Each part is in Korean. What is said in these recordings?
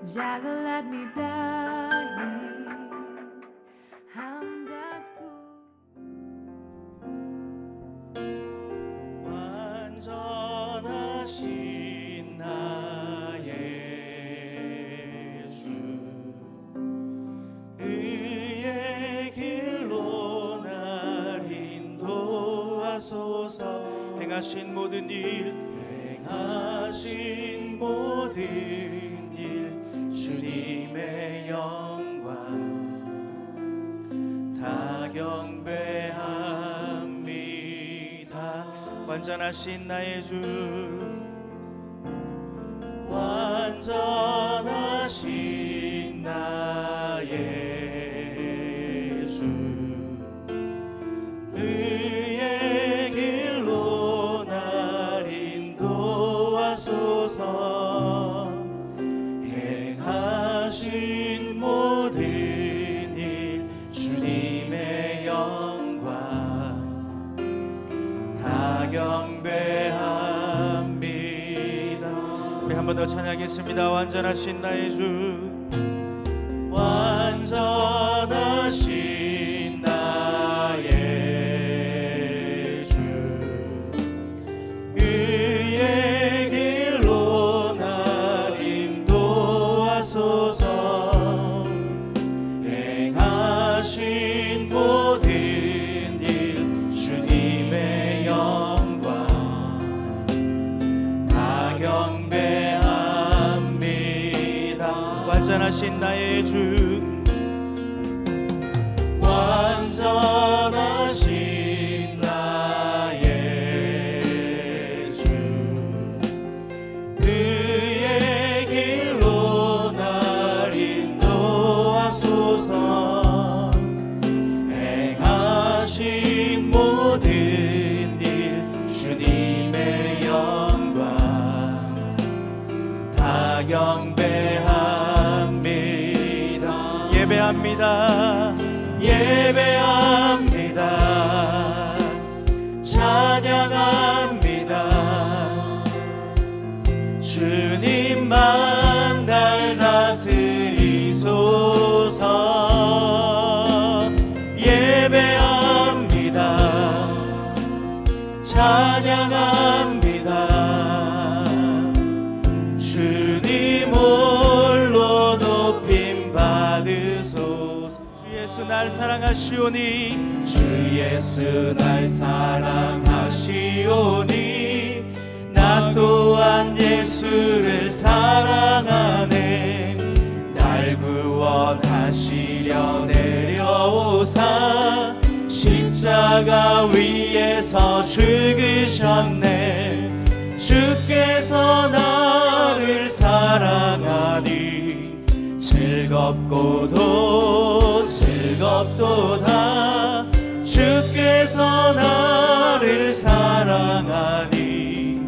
Jalo let me die. 함덕구 완전하신 나의 주 의의 길로 날 인도하소서. 행하신 모든 일 주님의 영광 다 경배합니다. 완전하신 나의 주 완전하신 나의 주 의의 길로 날 인도하소서. 행하신 모든 일 주님의 영광 다 경배합니다. 우리 한 번 더 찬양하겠습니다. 완전하신 나의 주 완전하신 나의 주 의의 길로 날 인도하소서. 행하신 모든 일 주님의 영광 다 경배합니다. 완전하신 나의 주 완전하신 나의 주 의의 길로 날 인도하소서. 행하신 모든 일 주님의 영광 다 경배합니다. 예배합니다. 예배합니다. 찬양합니다. 주님만 날 다스리소서. 예배합니다. 찬양합니다. 주님 홀로 높임 받으소서. 주 예수 날 사랑하시오니 주 예수 날 사랑하시오니 나 또한 예수를 사랑하네. 날 구원하시려 내려오사 십자가 위에서 죽으셨네. 주께서 나를 사랑하니 즐겁도다. 주께서 나를 사랑하니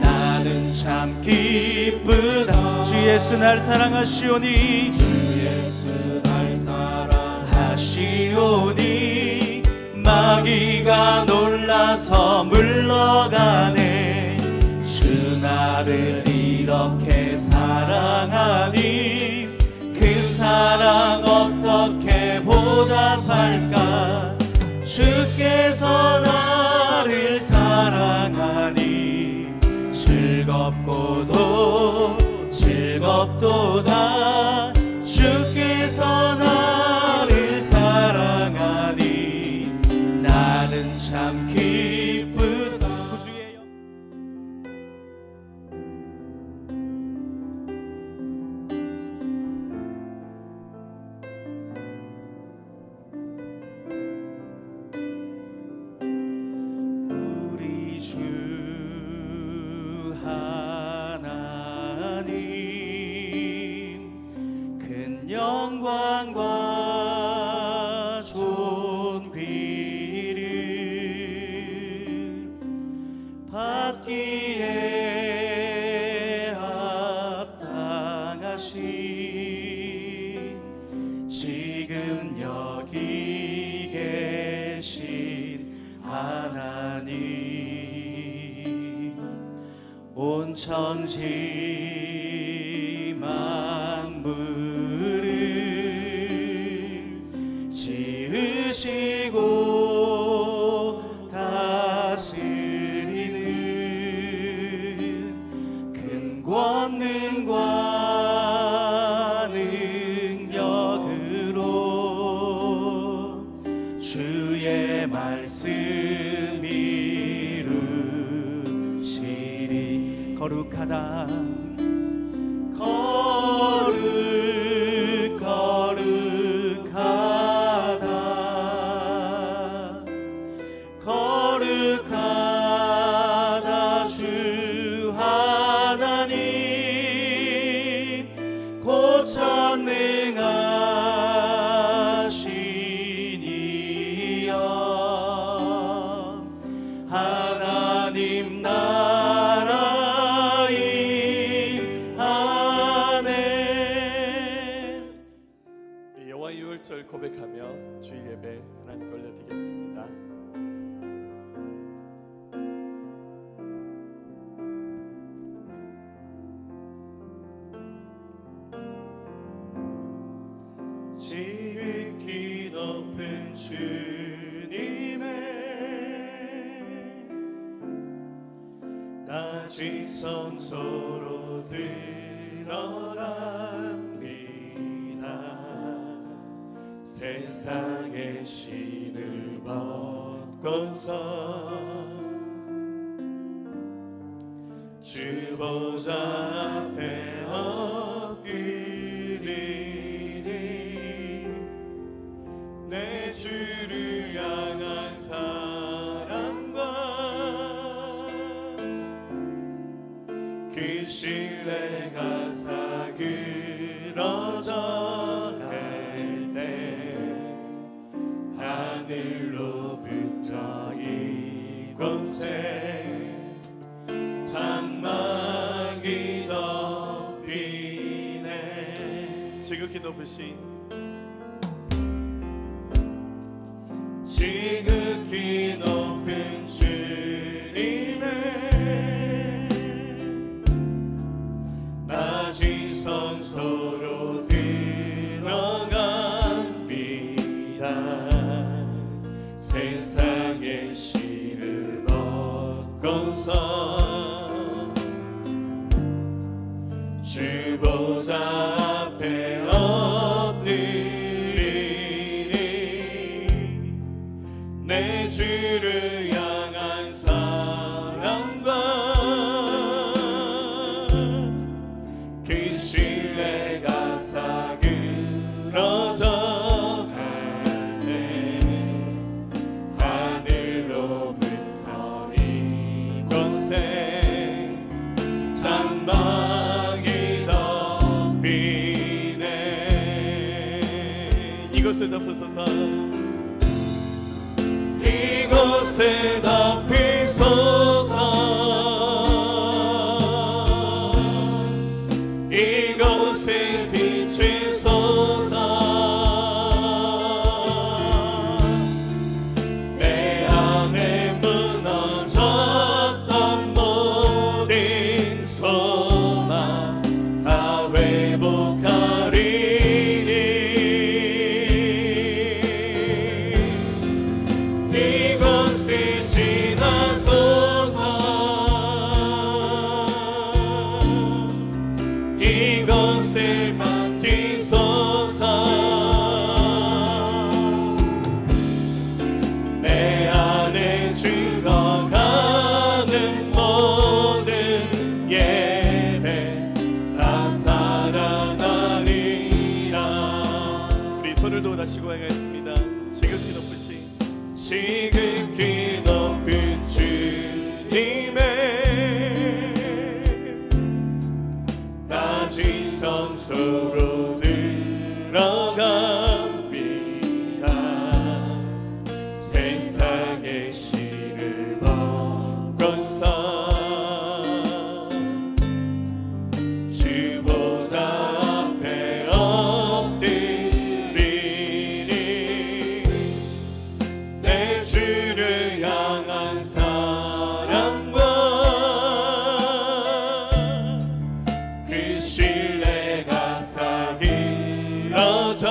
나는 참 기쁘다. 주 예수 날 사랑하시오니 주 예수 날 사랑하시오니 마귀가 놀라서 물러가네. 주 나를 이렇게 사랑하니 그 사랑 어떻게 보답할까. 주께서 나를 사랑하니 즐겁도다. 주께서 나를 사랑하니 나는 참 기쁘다. 구주의 영 우리 주 하나님 큰 영광과 존귀를 받기에 합당하신 지금 여기 계신 하나님 온 천지 만물 거룩하다. 거룩하다 주 하나님 곧 전능하시니여. 하나님 나라 임하네. 여호와 유월절 고백하며 주일 예배 하나님께 올려드리겠습니다. 지극히 높은 주님의 낮은 성소로 들어갑니다. 세상의 신을 벗고서 주 보좌 앞에 엎드리니 내 주를 향한 사랑과 그 신뢰가 사그러져 갈 때 하늘로부터 이곳에 장막이 덮이네. 지극히 높으신 지극히 높은 주님의 낮은 성소로 들어갑니다. 세상의 신을 벗고서 주 보좌 앞에 엎드리니 내 주를 향한 사랑과 그 신뢰가 사그러져 갈때 하늘로부터 이곳에 장막이 덮이네. 이것을 덮으소서. 이곳에 덮이소서. 이곳에 비추소서. 내 안에 무너졌던 모든 소망 다 회복하리니 이곳을 지나소서. 이곳을 만지소서. 내 안에 죽어가는 모든 예배 다 살아나리라. 우리 손을 도다시고 행하겠습니다. 지극히 높으신 지극히 높은 주님의 낮은 성소로 들어갑니다. 세상의 신을 벗고서 주 보좌 앞에 엎드리니 내 주를 향한 사랑과 그 신뢰가 사그러져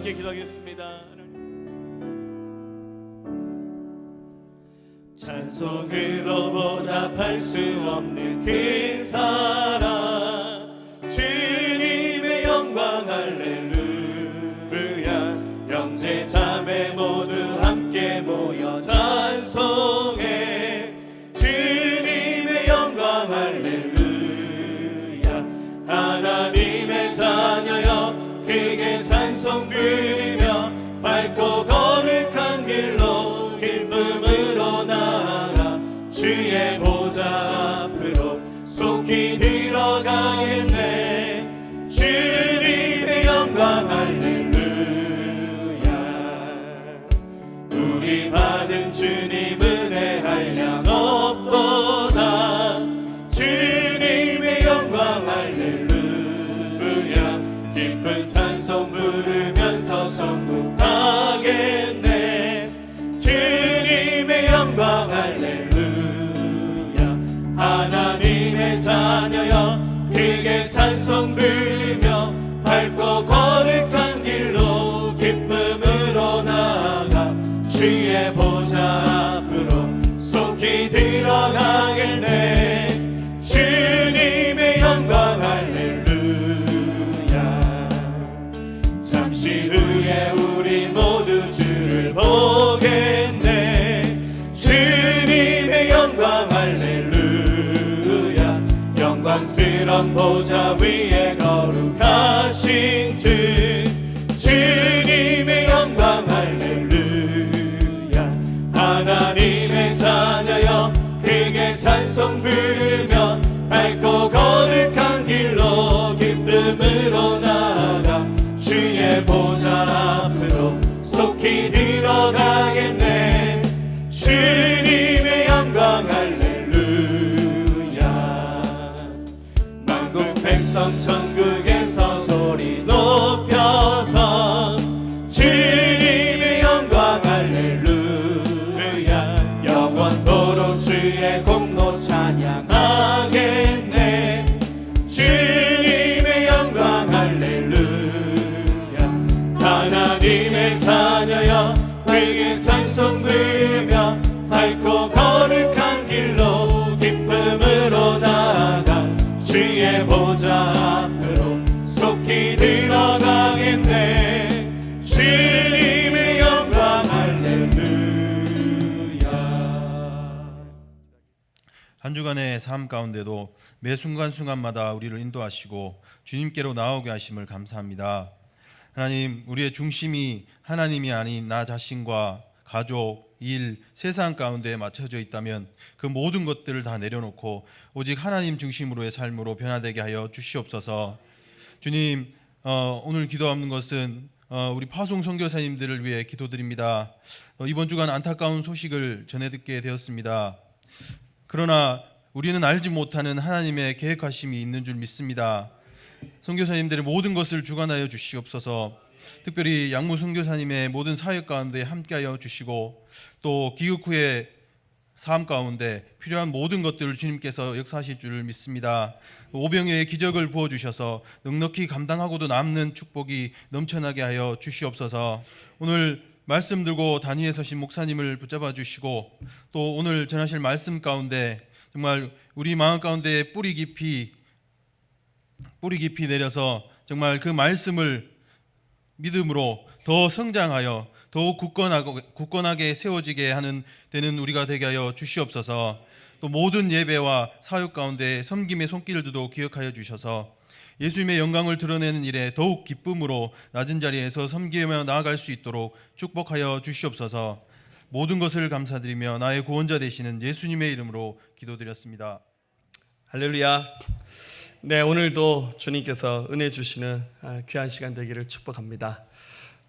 함께 기도하겠습니다. 찬송으로 보답할 수 없는 그 사랑, 주님의 영광 할렐루야. 형제 자매 모두 함께 모여 찬송해. 주님의 영광 할렐루야. 하나님의 자녀여 크게 찬송 부리며 밝고 거룩한 길로 기쁨으로 나아가 주의 보좌 앞으로 속히 들어가겠네. 주님의 영광 할렐루야. 우리 받은 주님 은혜 한량 없도다. 주님의 영광 할렐루야. 기쁜 찬송 부르면서 천국 가겠네. 주님의 영광 할렐루야. 하나님의 자녀여 크게 찬송 부르며 밝고 거룩한 길로 기쁨으로 나아가 주의 보좌 앞으로 속히 들어가겠네. 주님의 영광 할렐루야. 잠시 후에 우리 모두 주를 보겠네. 주님의 영광 할렐루야. 영광스런 보좌 위에 거룩하신 주, 주님의 영광 할렐루야. 하나님의 자녀여 크게 찬송 부르며 밝고 거룩한 길로 기쁨으로 나아가 주의 보좌 앞으로 속히 들어가겠네. 주님의 영광 할렐루야. 만국 백성 천국에서 소리 높여서 주님의 영광 할렐루야. 영원토록 주의 공로 찬양하겠네. 주님의 영광 할렐루야. 하나님의 자녀여 크게 찬송 부르며 밝고 거룩한 길로 기쁨으로 나아가 주의 보좌 앞으로 속히 들어가겠네. 주님의 영광 할렐루야. 한 주간의 삶 가운데도 매 순간순간마다 우리를 인도하시고 주님께로 나오게 하심을 감사합니다. 하나님, 우리의 중심이 하나님이 아닌 나 자신과 가족, 일, 세상 가운데에 맞춰져 있다면 그 모든 것들을 다 내려놓고 오직 하나님 중심으로의 삶으로 변화되게 하여 주시옵소서. 주님, 오늘 기도하는 것은 우리 파송 선교사님들을 위해 기도드립니다. 이번 주간 안타까운 소식을 전해 듣게 되었습니다. 그러나 우리는 알지 못하는 하나님의 계획하심이 있는 줄 믿습니다. 선교사님들의 모든 것을 주관하여 주시옵소서. 특별히 양무 선교사님의 모든 사역 가운데 함께하여 주시고 또 기국 후의 삶 가운데 필요한 모든 것들을 주님께서 역사하실 줄 믿습니다. 오병이어의 기적을 부어주셔서 넉넉히 감당하고도 남는 축복이 넘쳐나게 하여 주시옵소서. 오늘 말씀 들고 단위에 서신 목사님을 붙잡아 주시고 또 오늘 전하실 말씀 가운데 정말 우리 마음 가운데 뿌리 깊이 내려서 정말 그 말씀을 믿음으로 더 성장하여 더욱 굳건하게 세워지게 되는 우리가 되게 하여 주시옵소서. 또 모든 예배와 사역 가운데 섬김의 손길들도 기억하여 주셔서 예수님의 영광을 드러내는 일에 더욱 기쁨으로 낮은 자리에서 섬기며 나아갈 수 있도록 축복하여 주시옵소서. 모든 것을 감사드리며 나의 구원자 되시는 예수님의 이름으로 기도드렸습니다. 할렐루야. 네, 오늘도 주님께서 은혜 주시는 귀한 시간 되기를 축복합니다.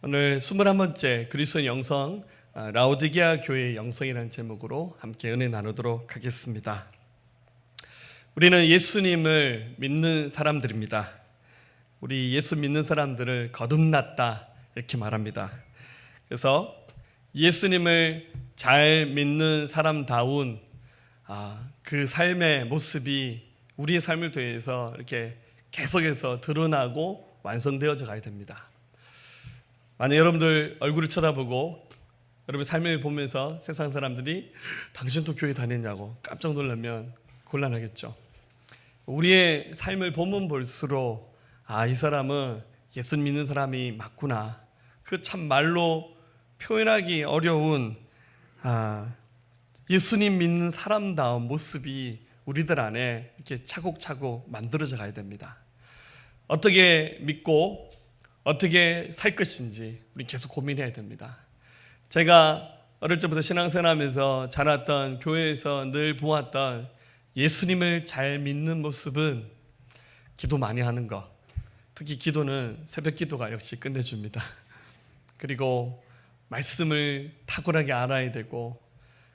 오늘 21번째 그리스도인 영성 라오디게아 교회의 영성이라는 제목으로 함께 은혜 나누도록 하겠습니다. 우리는 예수님을 믿는 사람들입니다. 우리 예수 믿는 사람들을 거듭났다 이렇게 말합니다. 그래서 예수님을 잘 믿는 사람다운 그 삶의 모습이 우리의 삶을 통해서 이렇게 계속해서 드러나고 완성되어져 가야 됩니다. 만약 여러분들 얼굴을 쳐다보고 여러분 삶을 보면서 세상 사람들이 당신도 교회 다녔냐고 깜짝 놀라면 곤란하겠죠. 우리의 삶을 보면 볼수록 이 사람은 예수 믿는 사람이 맞구나. 그 참 말로 표현하기 어려운 예수님 믿는 사람다운 모습이 우리들 안에 이렇게 차곡차곡 만들어져 가야 됩니다. 어떻게 믿고 어떻게 살 것인지 우리 계속 고민해야 됩니다. 제가 어릴 적부터 신앙생활하면서 자랐던 교회에서 늘 보았던 예수님을 잘 믿는 모습은 기도 많이 하는 것, 특히 기도는 새벽 기도가 역시 끝내줍니다. 그리고 말씀을 탁월하게 알아야 되고,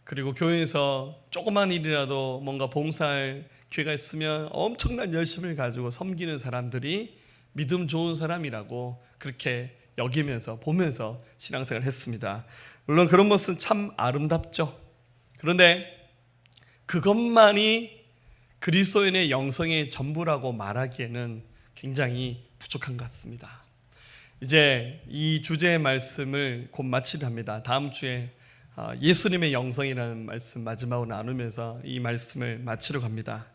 그리고 교회에서 조그만 일이라도 뭔가 봉사할 기회가 있으면 엄청난 열심을 가지고 섬기는 사람들이 믿음 좋은 사람이라고 그렇게 여기면서 보면서 신앙생활을 했습니다. 물론 그런 모습은 참 아름답죠. 그런데 그것만이 그리스도인의 영성의 전부라고 말하기에는 굉장히 부족한 것 같습니다. 이제 이 주제의 말씀을 곧 마치려 합니다. 다음 주에 예수님의 영성이라는 말씀 마지막으로 나누면서 이 말씀을 마치러 갑니다.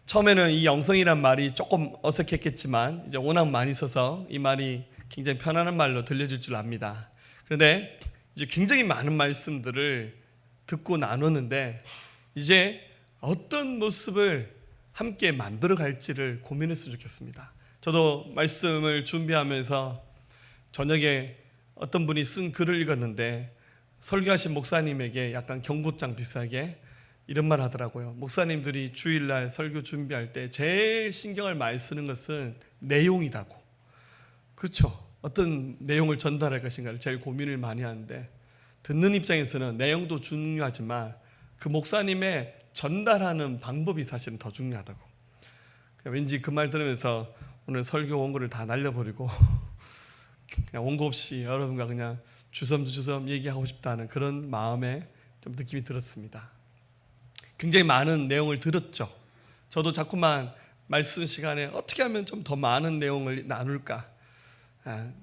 처음에는 이 영성이란 말이 조금 어색했겠지만 이제 워낙 많이 써서 이 말이 굉장히 편안한 말로 들려질 줄 압니다. 그런데 이제 굉장히 많은 말씀들을 듣고 나누는데 이제 어떤 모습을 함께 만들어 갈지를 고민했으면 좋겠습니다. 저도 말씀을 준비하면서 저녁에 어떤 분이 쓴 글을 읽었는데 설교하신 목사님에게 약간 경고장 비슷하게 이런 말 하더라고요. 목사님들이 주일날 설교 준비할 때 제일 신경을 많이 쓰는 것은 내용이라고. 그렇죠. 어떤 내용을 전달할 것인가를 제일 고민을 많이 하는데 듣는 입장에서는 내용도 중요하지만 그 목사님의 전달하는 방법이 사실은 더 중요하다고. 왠지 그 말 들으면서 오늘 설교 원고를 다 날려버리고 그냥 원고 없이 여러분과 그냥 주섬주섬 얘기하고 싶다는 그런 마음에 좀 느낌이 들었습니다. 굉장히 많은 내용을 들었죠. 저도 자꾸만 말씀 시간에 어떻게 하면 좀 더 많은 내용을 나눌까.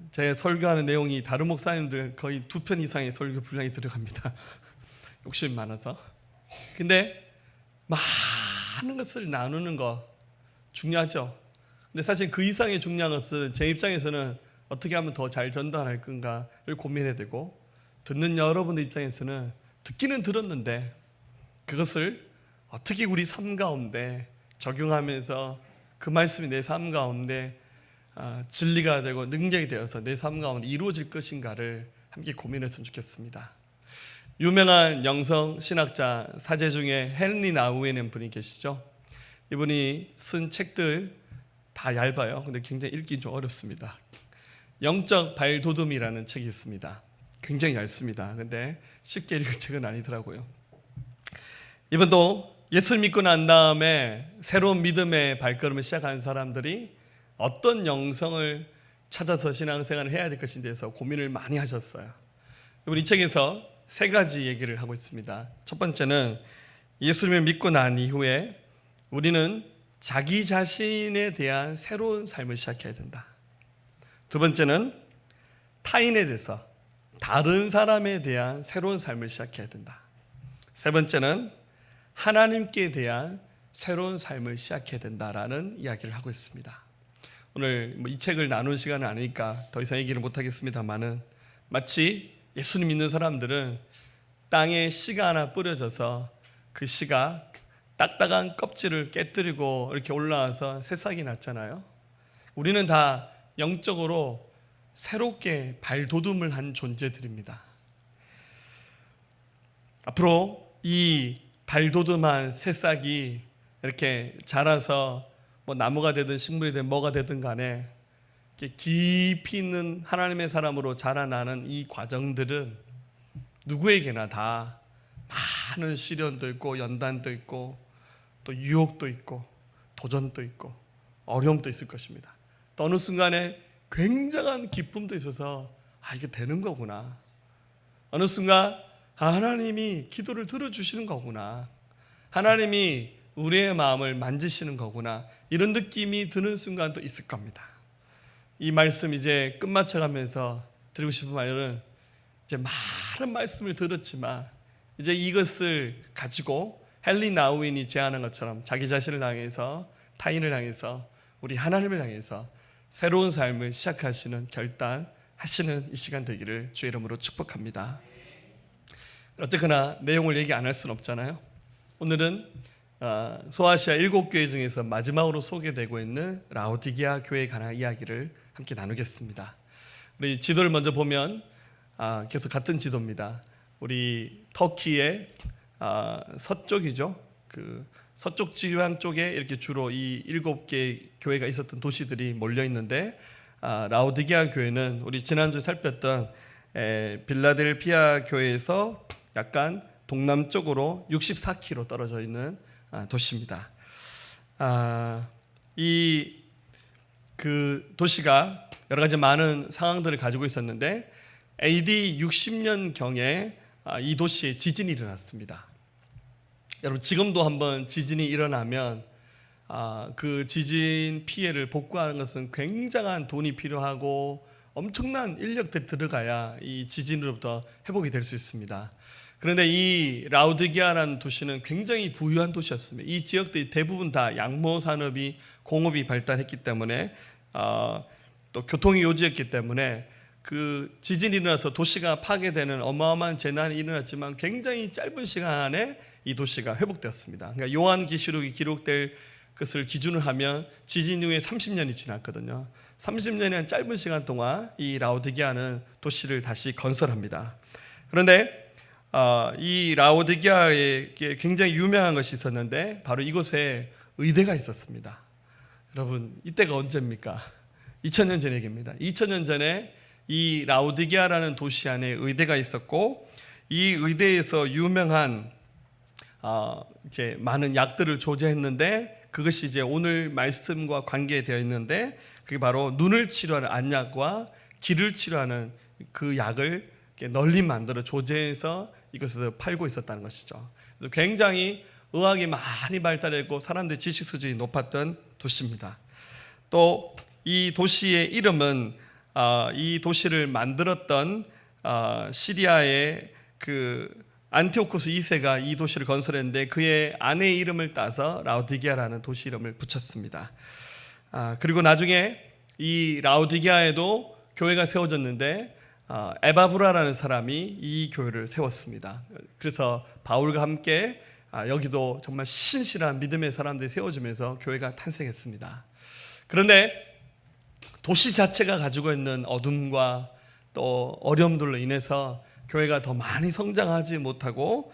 제 설교하는 내용이 다른 목사님들 거의 2편 이상의 설교 분량이 들어갑니다. 욕심이 많아서. 근데 많은 것을 나누는 거 중요하죠. 근데 사실 그 이상의 중요한 것은 제 입장에서는 어떻게 하면 더 잘 전달할 건가를 고민해야 되고, 듣는 여러분들 입장에서는 듣기는 들었는데 그것을 어떻게 우리 삶 가운데 적용하면서 그 말씀이 내 삶 가운데 진리가 되고 능력이 되어서 내 삶 가운데 이루어질 것인가를 함께 고민했으면 좋겠습니다. 유명한 영성 신학자 사제 중에 헨리 나우에는 분이 계시죠. 이분이 쓴 책들 다 얇아요. 근데 굉장히 읽기 좀 어렵습니다. 영적 발돋움이라는 책이 있습니다. 굉장히 얇습니다. 근데 쉽게 읽을 책은 아니더라고요. 이분도 예수를 믿고 난 다음에 새로운 믿음의 발걸음을 시작한 사람들이 어떤 영성을 찾아서 신앙생활을 해야 될 것인에 대해서 고민을 많이 하셨어요. 이분 이 책에서 3가지 얘기를 하고 있습니다. 첫 번째는 예수님을 믿고 난 이후에 우리는 자기 자신에 대한 새로운 삶을 시작해야 된다. 두 번째는 타인에 대해서 다른 사람에 대한 새로운 삶을 시작해야 된다. 세 번째는 하나님께 대한 새로운 삶을 시작해야 된다라는 이야기를 하고 있습니다. 오늘 이 책을 나눈 시간은 아니니까 더 이상 얘기를 못하겠습니다만은 마치 예수님 믿는 사람들은 땅에 씨가 하나 뿌려져서 그 씨가 딱딱한 껍질을 깨뜨리고 이렇게 올라와서 새싹이 났잖아요. 우리는 다 영적으로 새롭게 발돋움을 한 존재들입니다. 앞으로 이 발돋움한 새싹이 이렇게 자라서 뭐 나무가 되든 식물이 되든 뭐가 되든 간에 깊이 있는 하나님의 사람으로 자라나는 이 과정들은 누구에게나 다 많은 시련도 있고 연단도 있고 또 유혹도 있고 도전도 있고 어려움도 있을 것입니다. 또 어느 순간에 굉장한 기쁨도 있어서 이게 되는 거구나. 어느 순간 하나님이 기도를 들어주시는 거구나. 하나님이 우리의 마음을 만지시는 거구나. 이런 느낌이 드는 순간도 있을 겁니다. 이 말씀 이제 끝마쳐가면서 드리고 싶은 말은 이제 많은 말씀을 들었지만 이제 이것을 가지고 헨리 나우인이 제안한 것처럼 자기 자신을 향해서 타인을 향해서 우리 하나님을 향해서 새로운 삶을 시작하시는 결단하시는 이 시간 되기를 주의 이름으로 축복합니다. 어쨌거나 내용을 얘기 안 할 수는 없잖아요. 오늘은 소아시아 7교회 중에서 마지막으로 소개되고 있는 라오디게아 교회에 관한 이야기를 함께 나누겠습니다. 우리 지도를 먼저 보면 계속 같은 지도입니다. 우리 터키의 서쪽이죠. 그 서쪽 지방 쪽에 이렇게 주로 이 7개 교회가 있었던 도시들이 몰려 있는데 라오디게아 교회는 우리 지난주에 살폈던 빌라델피아 교회에서 약간 동남쪽으로 64km 떨어져 있는 도시입니다. 이 그 도시가 여러 가지 많은 상황들을 가지고 있었는데 AD 60년경에 이 도시에 지진이 일어났습니다. 여러분 지금도 한번 지진이 일어나면 그 지진 피해를 복구하는 것은 굉장한 돈이 필요하고 엄청난 인력들이 들어가야 이 지진으로부터 회복이 될 수 있습니다. 그런데 이 라오디게아라는 도시는 굉장히 부유한 도시였습니다. 이 지역들이 대부분 다 양모 산업이 공업이 발달했기 때문에 또 교통이 요지였기 때문에 그 지진이 일어나서 도시가 파괴되는 어마어마한 재난이 일어났지만 굉장히 짧은 시간 안에 이 도시가 회복되었습니다. 그러니까 요한계시록이 기록될 것을 기준으로 하면 지진 후에 30년이 지났거든요. 30년이란 짧은 시간 동안 이 라오디게아는 도시를 다시 건설합니다. 그런데 이 라오디게아에 굉장히 유명한 것이 있었는데 바로 이곳에 의대가 있었습니다. 여러분 이때가 언제입니까? 2000년 전 얘기입니다. 2000년 전에 이 라오디게아라는 도시 안에 의대가 있었고 이 의대에서 유명한 이제 많은 약들을 조제했는데 그것이 이제 오늘 말씀과 관계되어 있는데 그게 바로 눈을 치료하는 안약과 귀를 치료하는 그 약을 널리 만들어 조제해서 이것을 팔고 있었다는 것이죠. 그래서 굉장히 의학이 많이 발달했고 사람들의 지식 수준이 높았던 도시입니다. 또 이 도시의 이름은 이 도시를 만들었던 시리아의 그 안티오코스 2세가 이 도시를 건설했는데 그의 아내의 이름을 따서 라오디게아라는 도시 이름을 붙였습니다. 그리고 나중에 이 라오디게아에도 교회가 세워졌는데 에바브라라는 사람이 이 교회를 세웠습니다. 그래서 바울과 함께 여기도 정말 신실한 믿음의 사람들이 세워지면서 교회가 탄생했습니다. 그런데 도시 자체가 가지고 있는 어둠과 또 어려움들로 인해서 교회가 더 많이 성장하지 못하고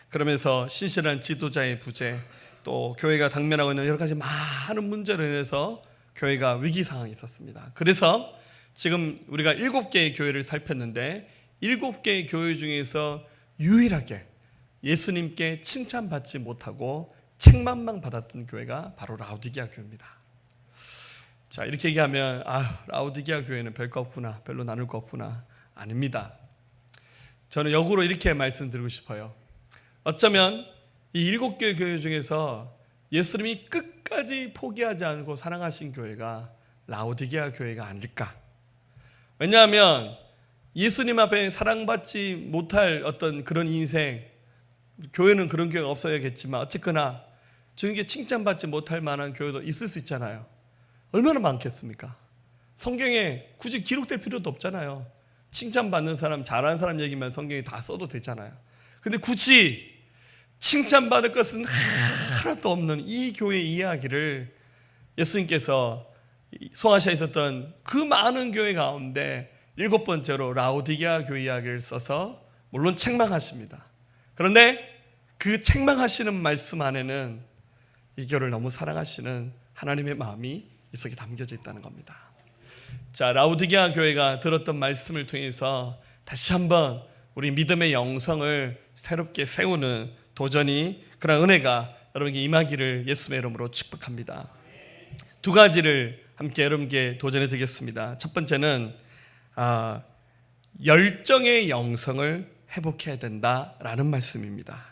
그러면서 신실한 지도자의 부재 또 교회가 당면하고 있는 여러 가지 많은 문제로 인해서 교회가 위기 상황이 있었습니다. 그래서 지금 우리가 7개의 교회를 살폈는데 7개의 교회 중에서 유일하게 예수님께 칭찬받지 못하고 책망만 받았던 교회가 바로 라오디게아 교회입니다. 자, 이렇게 얘기하면 라오디게아 교회는 별거 없구나, 별로 나눌 거 없구나. 아닙니다. 저는 역으로 이렇게 말씀드리고 싶어요. 어쩌면 이 7개의 교회 중에서 예수님이 끝까지 포기하지 않고 사랑하신 교회가 라오디게아 교회가 아닐까. 왜냐하면 예수님 앞에 사랑받지 못할 어떤 그런 인생, 교회는 그런 교회가 없어야겠지만 어쨌거나 주님께 칭찬받지 못할 만한 교회도 있을 수 있잖아요. 얼마나 많겠습니까? 성경에 굳이 기록될 필요도 없잖아요. 칭찬받는 사람, 잘하는 사람 얘기만 성경에 다 써도 되잖아요. 근데 굳이 칭찬받을 것은 하나도 없는 이 교회의 이야기를 예수님께서 소아시아에 있었던 그 많은 교회 가운데 7번째로 라오디게아 교회 이야기를 써서 물론 책망하십니다. 그런데 그 책망하시는 말씀 안에는 이 교회를 너무 사랑하시는 하나님의 마음이 이 속에 담겨져 있다는 겁니다. 자, 라오디게아 교회가 들었던 말씀을 통해서 다시 한번 우리 믿음의 영성을 새롭게 세우는 도전이 그런 은혜가 여러분에게 임하기를 예수의 이름으로 축복합니다. 두 가지를 함께 여러분께 도전해 드리겠습니다. 첫 번째는 열정의 영성을 회복해야 된다라는 말씀입니다.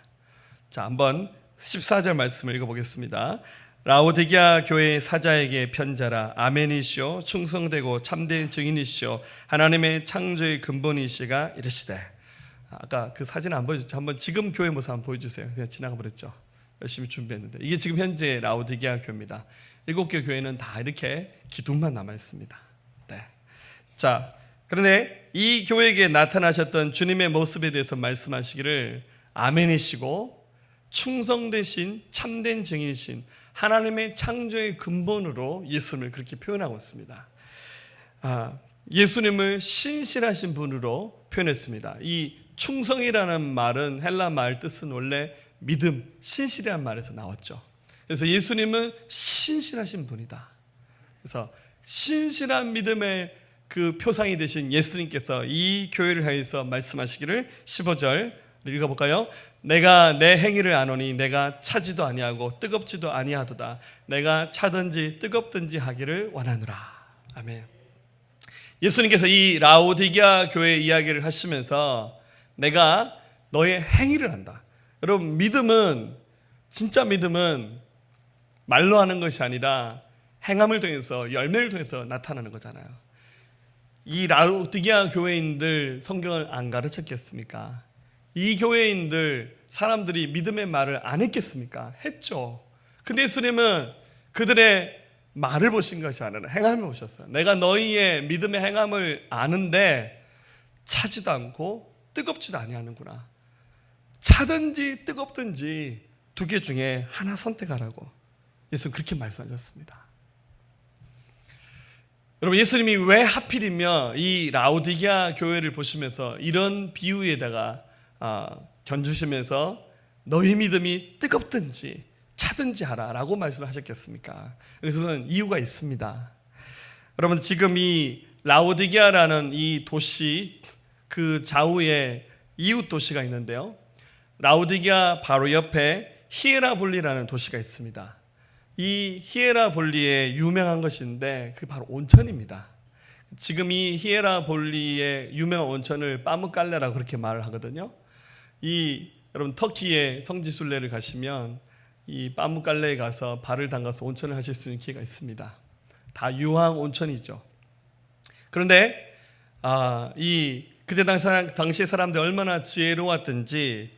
자, 한번 14절 말씀을 읽어보겠습니다. 라오디게아 교회의 사자에게 편자라. 아멘이시오 충성되고 참된 증인이시오 하나님의 창조의 근본이시가 이르시되. 아까 그 사진 안 보여줬죠? 한번 지금 교회 모습 한번 보여주세요. 그냥 지나가 버렸죠. 열심히 준비했는데 이게 지금 현재 라오디게아 교회입니다. 7개 교회는 다 이렇게 기둥만 남아 있습니다. 네. 자, 그런데 이 교회에게 나타나셨던 주님의 모습에 대해서 말씀하시기를 아멘이시고 충성되신 참된 증인이신 하나님의 창조의 근본으로 예수님을 그렇게 표현하고 있습니다. 예수님을 신실하신 분으로 표현했습니다. 이 충성이라는 말은 헬라 말 뜻은 원래 믿음, 신실이라는 말에서 나왔죠. 그래서 예수님은 신실하신 분이다. 그래서 신실한 믿음의 그 표상이 되신 예수님께서 이 교회를 향해서 말씀하시기를 15절 읽어볼까요? 내가 내 행위를 아노니 내가 차지도 아니하고 뜨겁지도 아니하도다. 내가 차든지 뜨겁든지 하기를 원하노라. 아멘. 예수님께서 이 라오디게아 교회 이야기를 하시면서 내가 너의 행위를 한다. 여러분, 믿음은, 진짜 믿음은 말로 하는 것이 아니라 행함을 통해서, 열매를 통해서 나타나는 거잖아요. 이 라오디게아 교회인들 성경을 안 가르쳤겠습니까? 이 교회인들 사람들이 믿음의 말을 안 했겠습니까? 했죠. 근데 예수님은 그들의 말을 보신 것이 아니라 행함을 보셨어요. 내가 너희의 믿음의 행함을 아는데 차지도 않고 뜨겁지도 아니하는구나. 차든지 뜨겁든지 두 개 중에 하나 선택하라고 예수님 그렇게 말씀하셨습니다. 여러분, 예수님이 왜 하필이면 이 라오디게아 교회를 보시면서 이런 비유에다가 견주시면서 너희 믿음이 뜨겁든지 차든지 하라라고 말씀하셨겠습니까? 그것은 이유가 있습니다. 여러분, 지금 이 라오디게아라는 이 도시 그 좌우에 이웃 도시가 있는데요. 라오디게아 바로 옆에 히에라볼리라는 도시가 있습니다. 이 히에라볼리에 유명한 것인데 그 바로 온천입니다. 지금 이 히에라볼리의 유명한 온천을 빠무깔레라고 그렇게 말을 하거든요. 여러분 터키의 성지순례를 가시면 이 빠무깔레에 가서 발을 담가서 온천을 하실 수 있는 기회가 있습니다. 다 유황 온천이죠. 그런데 그때 당시의 사람들 얼마나 지혜로웠든지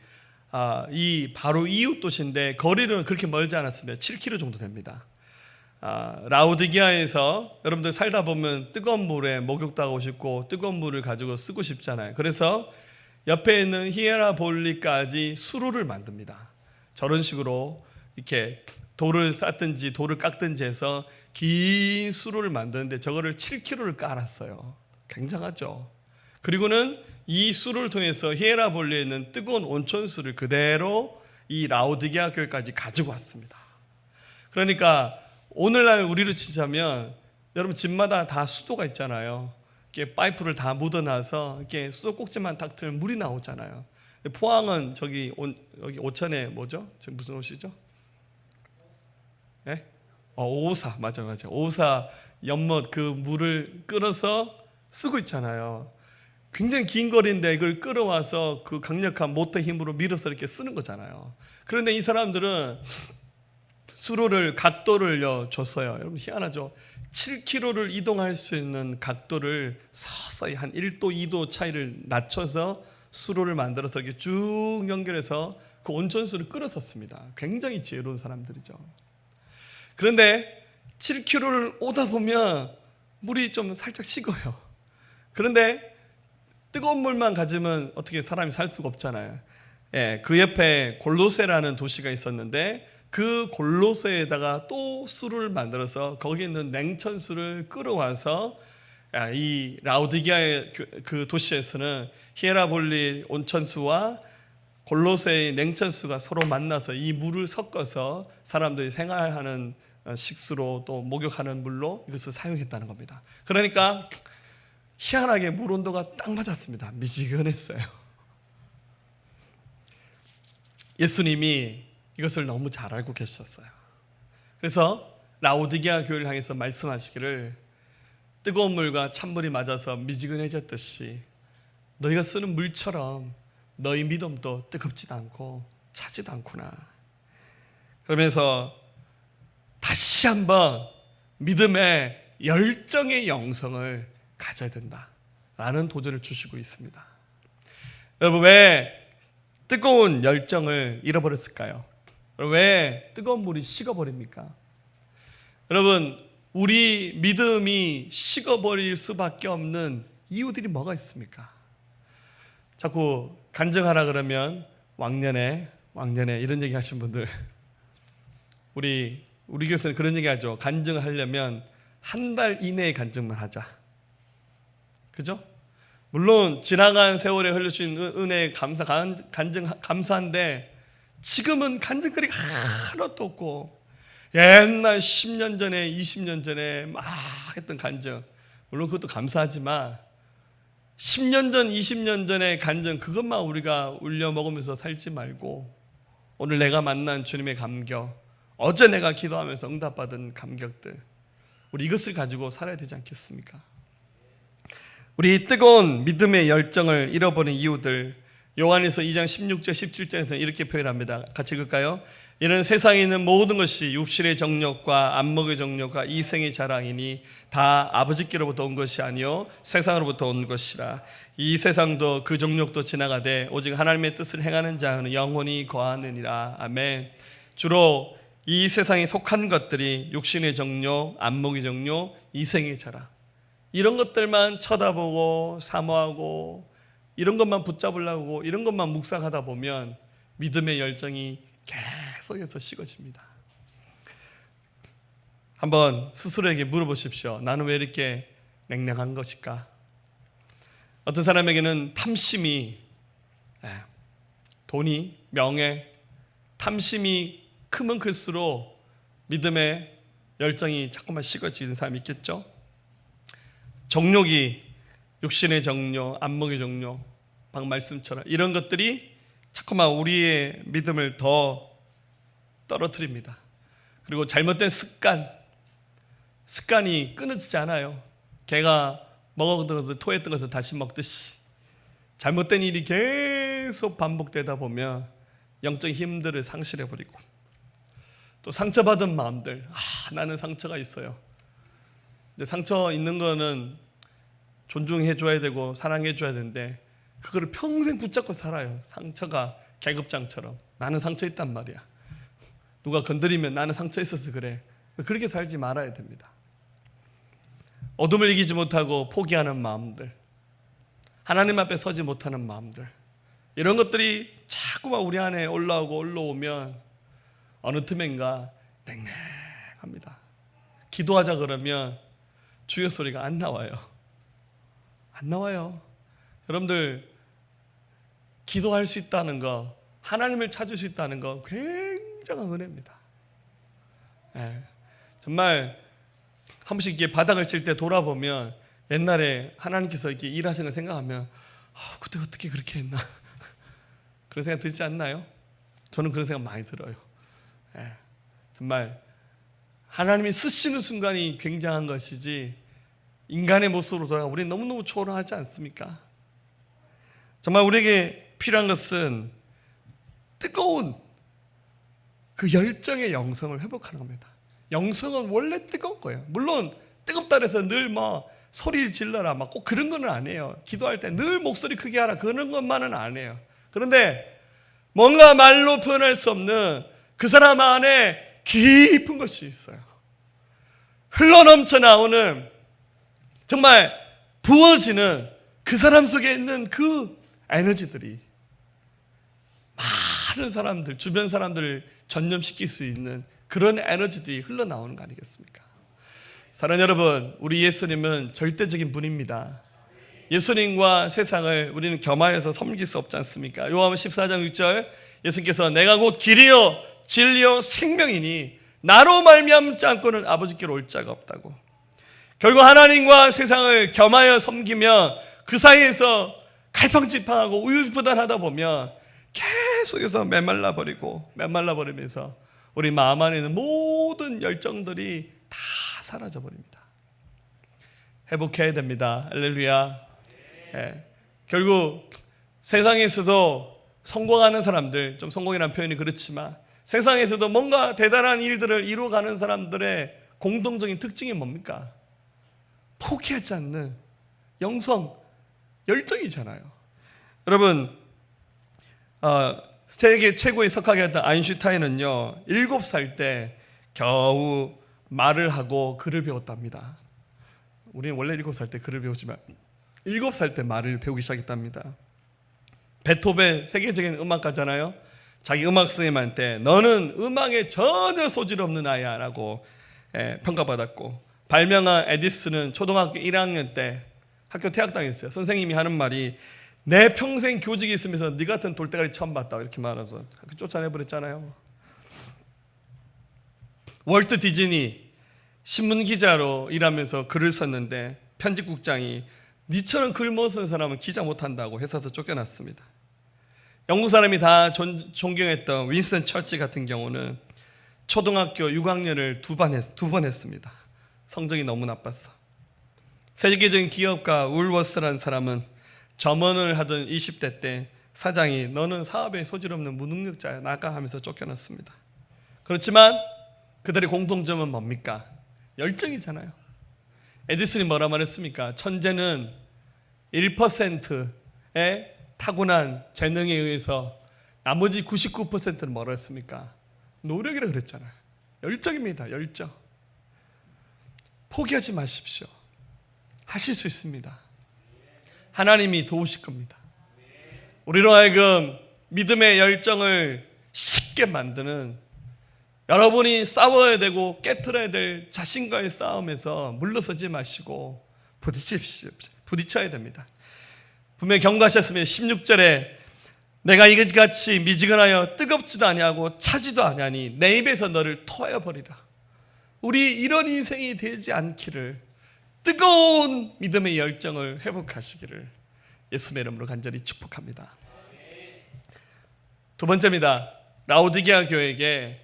이 바로 이웃 도시인데 거리는 그렇게 멀지 않았습니다. 7km 정도 됩니다. 라오디게아에서 여러분들 살다 보면 뜨거운 물에 목욕도 하고 싶고 뜨거운 물을 가지고 쓰고 싶잖아요. 그래서 옆에 있는 히에라볼리까지 수로를 만듭니다. 저런 식으로 이렇게 돌을 쌓든지 돌을 깎든지 해서 긴 수로를 만드는데 저거를 7km를 깔았어요. 굉장하죠. 그리고는 이 수로를 통해서 히에라볼리에 있는 뜨거운 온천수를 그대로 이 라오디게아 교회까지 가지고 왔습니다. 그러니까 오늘날 우리로 치자면 여러분 집마다 다 수도가 있잖아요. 이렇게 파이프를 다 묻어놔서 이렇게 수도꼭지만 딱 틀면 물이 나오잖아요. 포항은 여기 오천에 뭐죠? 지금 무슨 옷이죠? 네? 오사 맞아. 오사 연못 그 물을 끌어서 쓰고 있잖아요. 굉장히 긴 거리인데 이걸 끌어와서 그 강력한 모터 힘으로 밀어서 이렇게 쓰는 거잖아요. 그런데 이 사람들은 수로를 각도를 줬어요. 여러분 희한하죠. 7km를 이동할 수 있는 각도를 서서히 한 1도, 2도 차이를 낮춰서 수로를 만들어서 이렇게 쭉 연결해서 그 온천수를 끌어섰습니다. 굉장히 지혜로운 사람들이죠. 그런데 7km를 오다 보면 물이 좀 살짝 식어요. 그런데 뜨거운 물만 가지면 어떻게 사람이 살 수가 없잖아요. 그 옆에 골로새라는 도시가 있었는데 그 골로새에다가 또 수를 만들어서 거기에 있는 냉천수를 끌어와서 이 라오디게아의 그 도시에서는 히에라볼리 온천수와 골로새의 냉천수가 서로 만나서 이 물을 섞어서 사람들이 생활하는 식수로 또 목욕하는 물로 이것을 사용했다는 겁니다. 그러니까 희한하게 물 온도가 딱 맞았습니다. 미지근했어요. 예수님이 이것을 너무 잘 알고 계셨어요. 그래서 라오디게아 교회를 향해서 말씀하시기를 뜨거운 물과 찬물이 맞아서 미지근해졌듯이 너희가 쓰는 물처럼 너희 믿음도 뜨겁지도 않고 차지도 않구나. 그러면서 다시 한번 믿음의 열정의 영성을 가져야 된다라는 도전을 주시고 있습니다. 여러분, 왜 뜨거운 열정을 잃어버렸을까요? 왜 뜨거운 물이 식어버립니까? 여러분, 우리 믿음이 식어버릴 수밖에 없는 이유들이 뭐가 있습니까? 자꾸 간증하라 그러면 왕년에 이런 얘기 하신 분들, 우리 교회에서는 그런 얘기 하죠. 간증을 하려면 한 달 이내에 간증만 하자. 그죠? 물론 지나간 세월에 흘려주신 은혜에 감사한데 지금은 간증거리가 하나도 없고, 옛날 10년 전에 20년 전에 막 했던 간증, 물론 그것도 감사하지만 10년 전 20년 전에 간증 그것만 우리가 울려 먹으면서 살지 말고, 오늘 내가 만난 주님의 감격, 어제 내가 기도하면서 응답받은 감격들, 우리 이것을 가지고 살아야 되지 않겠습니까? 우리 뜨거운 믿음의 열정을 잃어버린 이유들, 요한일서 2장 16절 17절에서 이렇게 표현합니다. 같이 읽을까요? 이는 세상에 있는 모든 것이 육신의 정욕과 안목의 정욕과 이생의 자랑이니 다 아버지께로부터 온 것이 아니요 세상으로부터 온 것이라. 이 세상도 그 정욕도 지나가되 오직 하나님의 뜻을 행하는 자는 영원히 거하느니라. 아멘. 주로 이 세상에 속한 것들이 육신의 정욕, 안목의 정욕, 이생의 자랑, 이런 것들만 쳐다보고 사모하고 이런 것만 붙잡으려고 이런 것만 묵상하다 보면 믿음의 열정이 계속해서 식어집니다. 한번 스스로에게 물어보십시오. 나는 왜 이렇게 냉랭한 것일까? 어떤 사람에게는 탐심이, 돈이, 명예, 탐심이 크면 클수록 믿음의 열정이 자꾸만 식어지는 사람이 있겠죠. 정욕이, 육신의 정욕, 안목의 정욕, 방금 말씀처럼 이런 것들이 자꾸만 우리의 믿음을 더 떨어뜨립니다. 그리고 잘못된 습관이 끊어지지 않아요. 개가 먹었던 것을, 토했던 것을 다시 먹듯이 잘못된 일이 계속 반복되다 보면 영적 힘들을 상실해버리고, 또 상처받은 마음들, 나는 상처가 있어요. 근데 상처 있는 거는 존중해줘야 되고 사랑해줘야 되는데 그거를 평생 붙잡고 살아요. 상처가 계급장처럼 나는 상처 있단 말이야. 누가 건드리면 나는 상처 있어서 그래. 그렇게 살지 말아야 됩니다. 어둠을 이기지 못하고 포기하는 마음들, 하나님 앞에 서지 못하는 마음들, 이런 것들이 자꾸만 우리 안에 올라오면 어느 틈엔가 냉랭합니다. 기도하자 그러면 주여 소리가 안 나와요. 여러분들, 기도할 수 있다는 거, 하나님을 찾을 수 있다는 거 굉장한 은혜입니다. 정말 한 번씩 이렇게 바닥을 칠 때 돌아보면 옛날에 하나님께서 이렇게 일하시는 걸 생각하면 그때 어떻게 그렇게 했나 그런 생각 들지 않나요? 저는 그런 생각 많이 들어요. 정말 하나님이 쓰시는 순간이 굉장한 것이지 인간의 모습으로 돌아가 우리는 너무너무 초라하지 않습니까? 정말 우리에게 필요한 것은 뜨거운 그 열정의 영성을 회복하는 겁니다. 영성은 원래 뜨거운 거예요. 물론 뜨겁다 그래서 늘 소리를 질러라 꼭 그런 건 아니에요. 기도할 때 늘 목소리 크게 하라 그런 것만은 아니에요. 그런데 뭔가 말로 표현할 수 없는 그 사람 안에 깊은 것이 있어요. 흘러넘쳐 나오는, 정말 부어지는 그 사람 속에 있는 그 에너지들이 많은 사람들, 주변 사람들을 전념시킬 수 있는 그런 에너지들이 흘러나오는 거 아니겠습니까? 사랑하는 여러분, 우리 예수님은 절대적인 분입니다. 예수님과 세상을 우리는 겸하여서 섬길 수 없지 않습니까? 요한복음 14장 6절, 예수님께서 내가 곧 길이요 진리요 생명이니 나로 말미암지 않고는 아버지께로 올 자가 없다고. 결국 하나님과 세상을 겸하여 섬기면 그 사이에서 갈팡질팡하고 우유부단하다 보면 계속해서 메말라버리면서 우리 마음 안에 있는 모든 열정들이 다 사라져버립니다. 회복해야 됩니다. 할렐루야. 결국 세상에서도 성공하는 사람들, 좀 성공이라는 표현이 그렇지만 세상에서도 뭔가 대단한 일들을 이루어가는 사람들의 공동적인 특징이 뭡니까? 포기하지 않는 영성, 열정이잖아요. 여러분, 세계 최고의 석학이었던 아인슈타인은요 7살 때 겨우 말을 하고 글을 배웠답니다. 우리는 원래 7살 때 글을 배우지만 7살 때 말을 배우기 시작했답니다. 베토벤 세계적인 음악가잖아요. 자기 음악 선생님한테 너는 음악에 전혀 소질 없는 아이야 라고 평가받았고, 발명한 에디슨은 초등학교 1학년 때 학교 퇴학당했어요. 선생님이 하는 말이 내 평생 교직이 있으면서 네 같은 돌대가리 처음 봤다 이렇게 말해서 학교 쫓아내버렸잖아요. 월트 디즈니 신문기자로 일하면서 글을 썼는데 편집국장이 니처럼 글 못 쓰는 사람은 기자 못한다고 회사에서 쫓겨났습니다. 영국 사람이 다 존경했던 윈스턴 처치 같은 경우는 초등학교 6학년을 두 번 했습니다. 성적이 너무 나빴어. 세계적인 기업가 울워스라는 사람은 점원을 하던 20대 때 사장이 너는 사업에 소질 없는 무능력자야 나가 하면서 쫓겨났습니다. 그렇지만 그들의 공통점은 뭡니까? 열정이잖아요. 에디슨이 뭐라 말했습니까? 천재는 1%의 타고난 재능에 의해서 나머지 99%는 뭐라 했습니까? 노력이라고 그랬잖아요. 열정입니다. 열정. 포기하지 마십시오. 하실 수 있습니다. 하나님이 도우실 겁니다. 우리로 하여금 믿음의 열정을 쉽게 만드는, 여러분이 싸워야 되고 깨트려야 될 자신과의 싸움에서 물러서지 마시고 부딪히십시오. 부딪혀야 됩니다. 분명히 경고하셨으면 16절에 내가 이같이 미지근하여 뜨겁지도 아니하고 차지도 아니하니 내 입에서 너를 토하여 버리라. 우리 이런 인생이 되지 않기를, 뜨거운 믿음의 열정을 회복하시기를 예수님의 이름으로 간절히 축복합니다. 두 번째입니다. 라오디게아 교회에게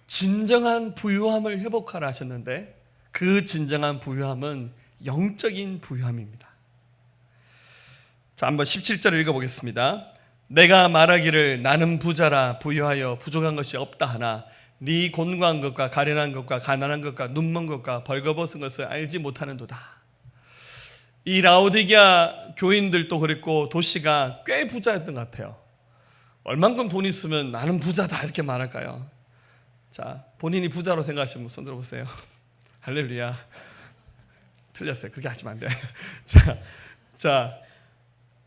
진정한 부유함을 회복하라 하셨는데 그 진정한 부유함은 영적인 부유함입니다. 자, 한번 17절을 읽어보겠습니다. 내가 말하기를 나는 부자라 부유하여 부족한 것이 없다 하나 네 곤고한 것과 가련한 것과 가난한 것과 눈먼 것과 벌거벗은 것을 알지 못하는도다. 이 라오디게아 교인들도 그랬고 도시가 꽤 부자였던 것 같아요. 얼만큼 돈 있으면 나는 부자다 이렇게 말할까요? 자, 본인이 부자로 생각하시는 분 손 들어보세요. 할렐루야. 틀렸어요. 그렇게 하시면 안 돼. 자,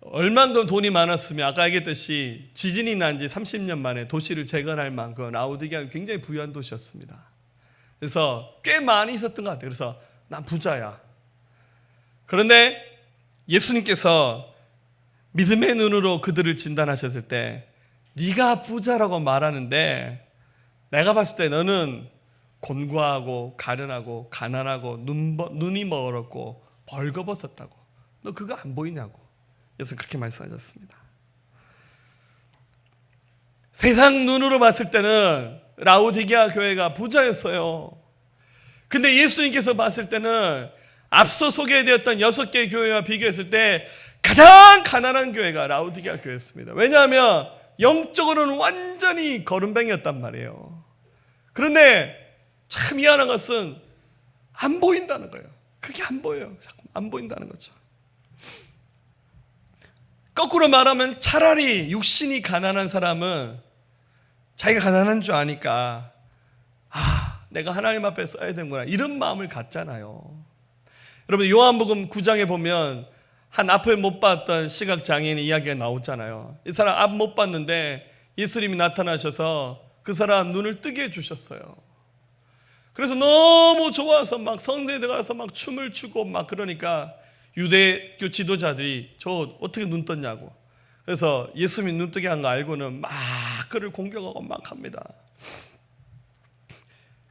얼만큼 돈이 많았으면 아까 얘기했듯이 지진이 난 지 30년 만에 도시를 재건할 만큼 라오디게아는 굉장히 부유한 도시였습니다. 그래서 꽤 많이 있었던 것 같아요. 그래서 난 부자야. 그런데 예수님께서 믿음의 눈으로 그들을 진단하셨을 때 네가 부자라고 말하는데 내가 봤을 때 너는 곤고하고 가련하고 가난하고 눈이 멀었고 벌거벗었다고. 너 그거 안 보이냐고. 예수는 그렇게 말씀하셨습니다. 세상 눈으로 봤을 때는 라오디게아 교회가 부자였어요. 근데 예수님께서 봤을 때는 앞서 소개되었던 6개의 교회와 비교했을 때 가장 가난한 교회가 라오디게아 교회였습니다. 왜냐하면 영적으로는 완전히 거름뱅이였단 말이에요. 그런데 참 미안한 것은 안 보인다는 거예요. 그게 안 보여요. 안 보인다는 거죠. 거꾸로 말하면 차라리 육신이 가난한 사람은 자기가 가난한 줄 아니까 내가 하나님 앞에 써야 되는구나 이런 마음을 갖잖아요. 여러분 요한복음 9장에 보면 한 앞을 못 봤던 시각장애인의 이야기가 나오잖아요. 이 사람 앞 못 봤는데 예수님이 나타나셔서 그 사람 눈을 뜨게 해주셨어요. 그래서 너무 좋아서 막 성전에 들어가서 막 춤을 추고 막 그러니까 유대교 지도자들이 저 어떻게 눈 떴냐고. 그래서 예수님이 눈 뜨게 한 거 알고는 막 그를 공격하고 막 합니다.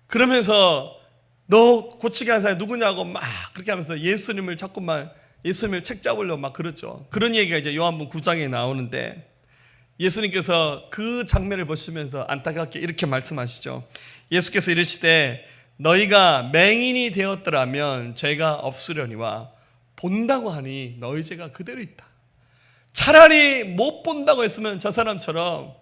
그러면서 너 고치게 한 사람이 누구냐고 막 그렇게 하면서 예수님을 자꾸만 예수님을 책 잡으려고 막 그러죠. 그런 얘기가 이제 요한복음 9장에 나오는데 예수님께서 그 장면을 보시면서 안타깝게 이렇게 말씀하시죠. 예수께서 이르시되 너희가 맹인이 되었더라면 죄가 없으려니와 본다고 하니 너희 죄가 그대로 있다. 차라리 못 본다고 했으면 저 사람처럼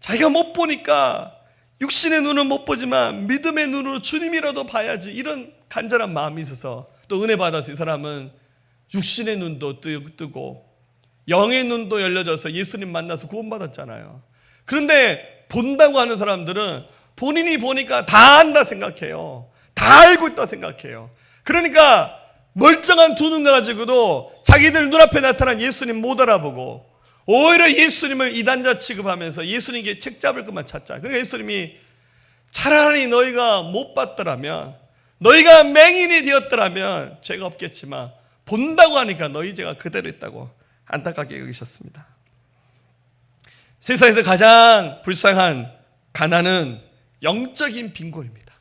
자기가 못 보니까 육신의 눈은 못 보지만 믿음의 눈으로 주님이라도 봐야지, 이런 간절한 마음이 있어서 또 은혜 받아서 이 사람은 육신의 눈도 뜨고 영의 눈도 열려져서 예수님 만나서 구원받았잖아요. 그런데 본다고 하는 사람들은 본인이 보니까 다 안다 생각해요. 다 알고 있다 생각해요. 그러니까 멀쩡한 두 눈 가지고도 자기들 눈앞에 나타난 예수님 못 알아보고 오히려 예수님을 이단자 취급하면서 예수님께 책 잡을 것만 찾자. 그러니까 예수님이 차라리 너희가 못 봤더라면, 너희가 맹인이 되었더라면 죄가 없겠지만 본다고 하니까 너희 죄가 그대로 있다고 안타깝게 여기셨습니다. 세상에서 가장 불쌍한 가난은 영적인 빈곤입니다.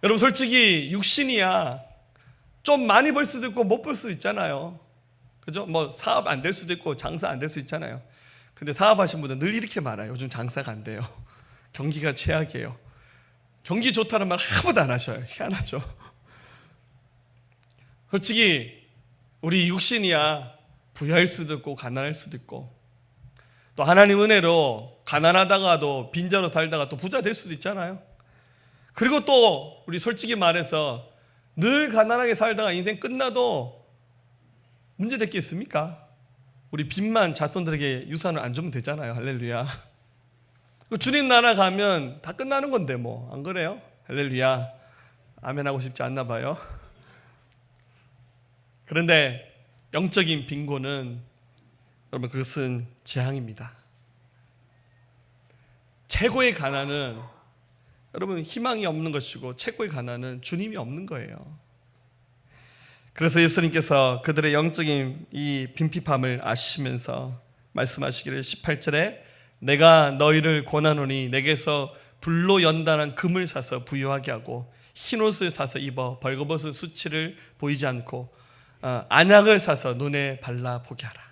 여러분 솔직히 육신이야 좀 많이 벌 수도 있고 못 벌 수도 있잖아요. 그죠? 뭐 사업 안 될 수도 있고 장사 안 될 수 있잖아요. 근데 사업하신 분들 늘 이렇게 말아요. 요즘 장사가 안 돼요. 경기가 최악이에요. 경기 좋다는 말 아무도 안 하셔요. 희한하죠. 솔직히 우리 육신이야 부유할 수도 있고 가난할 수도 있고, 또 하나님 은혜로 가난하다가도 빈자로 살다가 또 부자 될 수도 있잖아요. 그리고 또 우리 솔직히 말해서 늘 가난하게 살다가 인생 끝나도 문제 될 게 있습니까? 우리 빚만 자손들에게 유산을 안 주면 되잖아요. 할렐루야. 주님 나라 가면 다 끝나는 건데 뭐 안 그래요? 할렐루야. 아멘 하고 싶지 않나 봐요. 그런데 영적인 빈곤은 여러분 그것은 재앙입니다. 최고의 가난은 여러분 희망이 없는 것이고 최고의 가난은 주님이 없는 거예요. 그래서 예수님께서 그들의 영적인 이 빈핍함을 아시면서 말씀하시기를 18절에 내가 너희를 권하노니 내게서 불로 연단한 금을 사서 부유하게 하고 흰옷을 사서 입어 벌거벗은 수치를 보이지 않고 안약을 사서 눈에 발라 보게 하라.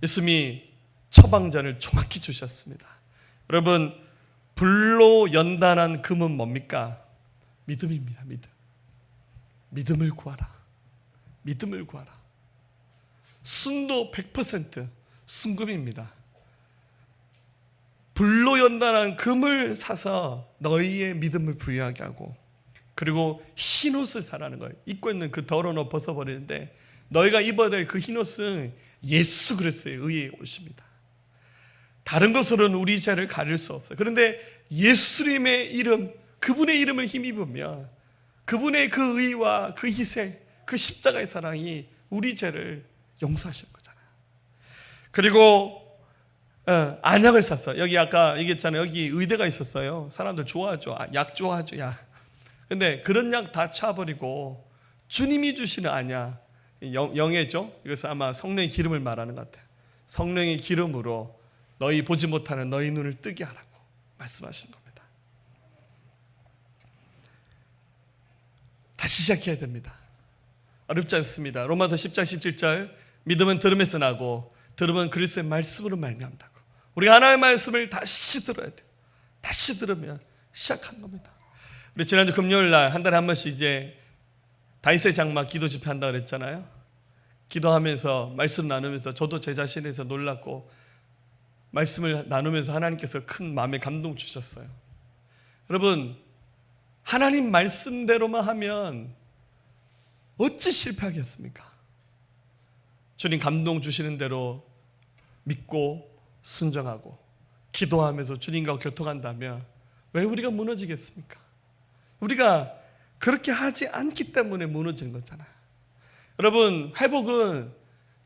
예수님이 처방전을 정확히 주셨습니다. 여러분 불로 연단한 금은 뭡니까? 믿음입니다. 믿음을 구하라. 믿음을 구하라. 순도 100% 순금입니다. 불로 연단한 금을 사서 너희의 믿음을 부유하게 하고, 그리고 흰옷을 사라는 거예요. 입고 있는 그 더러운 옷 벗어버리는데 너희가 입어야 될 그 흰옷은 예수 그리스도의 의의 옷입니다. 다른 것으로는 우리 죄를 가릴 수 없어요. 그런데 예수님의 이름, 그분의 이름을 힘입으면 그분의 그 의와 그 희생, 그 십자가의 사랑이 우리 죄를 용서하시는 거잖아요. 그리고 안약을 샀어. 여기 아까 얘기했잖아요. 여기 의대가 있었어요. 사람들 좋아하죠. 약 좋아하죠. 약. 근데 그런 약 다 차버리고 주님이 주시는 안약, 영예죠. 이것은 아마 성령의 기름을 말하는 것 같아요. 성령의 기름으로 너희 보지 못하는 너희 눈을 뜨게 하라고 말씀하시는 겁니다. 다시 시작해야 됩니다. 어렵지 않습니다. 로마서 10장 17절 믿음은 들음에서 나고 들음은 그리스도의 말씀으로 말미암다고. 우리가 하나님의 말씀을 다시 들어야 돼요. 다시 들으면 시작한 겁니다. 우리 지난주 금요일 날 한 달에 한 번씩 이제 다윗의 장막 기도 집회 한다고 그랬잖아요. 기도하면서 말씀 나누면서 저도 제 자신에서 놀랐고 말씀을 나누면서 하나님께서 큰 마음의 감동 주셨어요. 여러분 하나님 말씀대로만 하면 어찌 실패하겠습니까? 주님 감동 주시는 대로 믿고 순종하고 기도하면서 주님과 교통한다면 왜 우리가 무너지겠습니까? 우리가 그렇게 하지 않기 때문에 무너지는 거잖아요. 여러분 회복은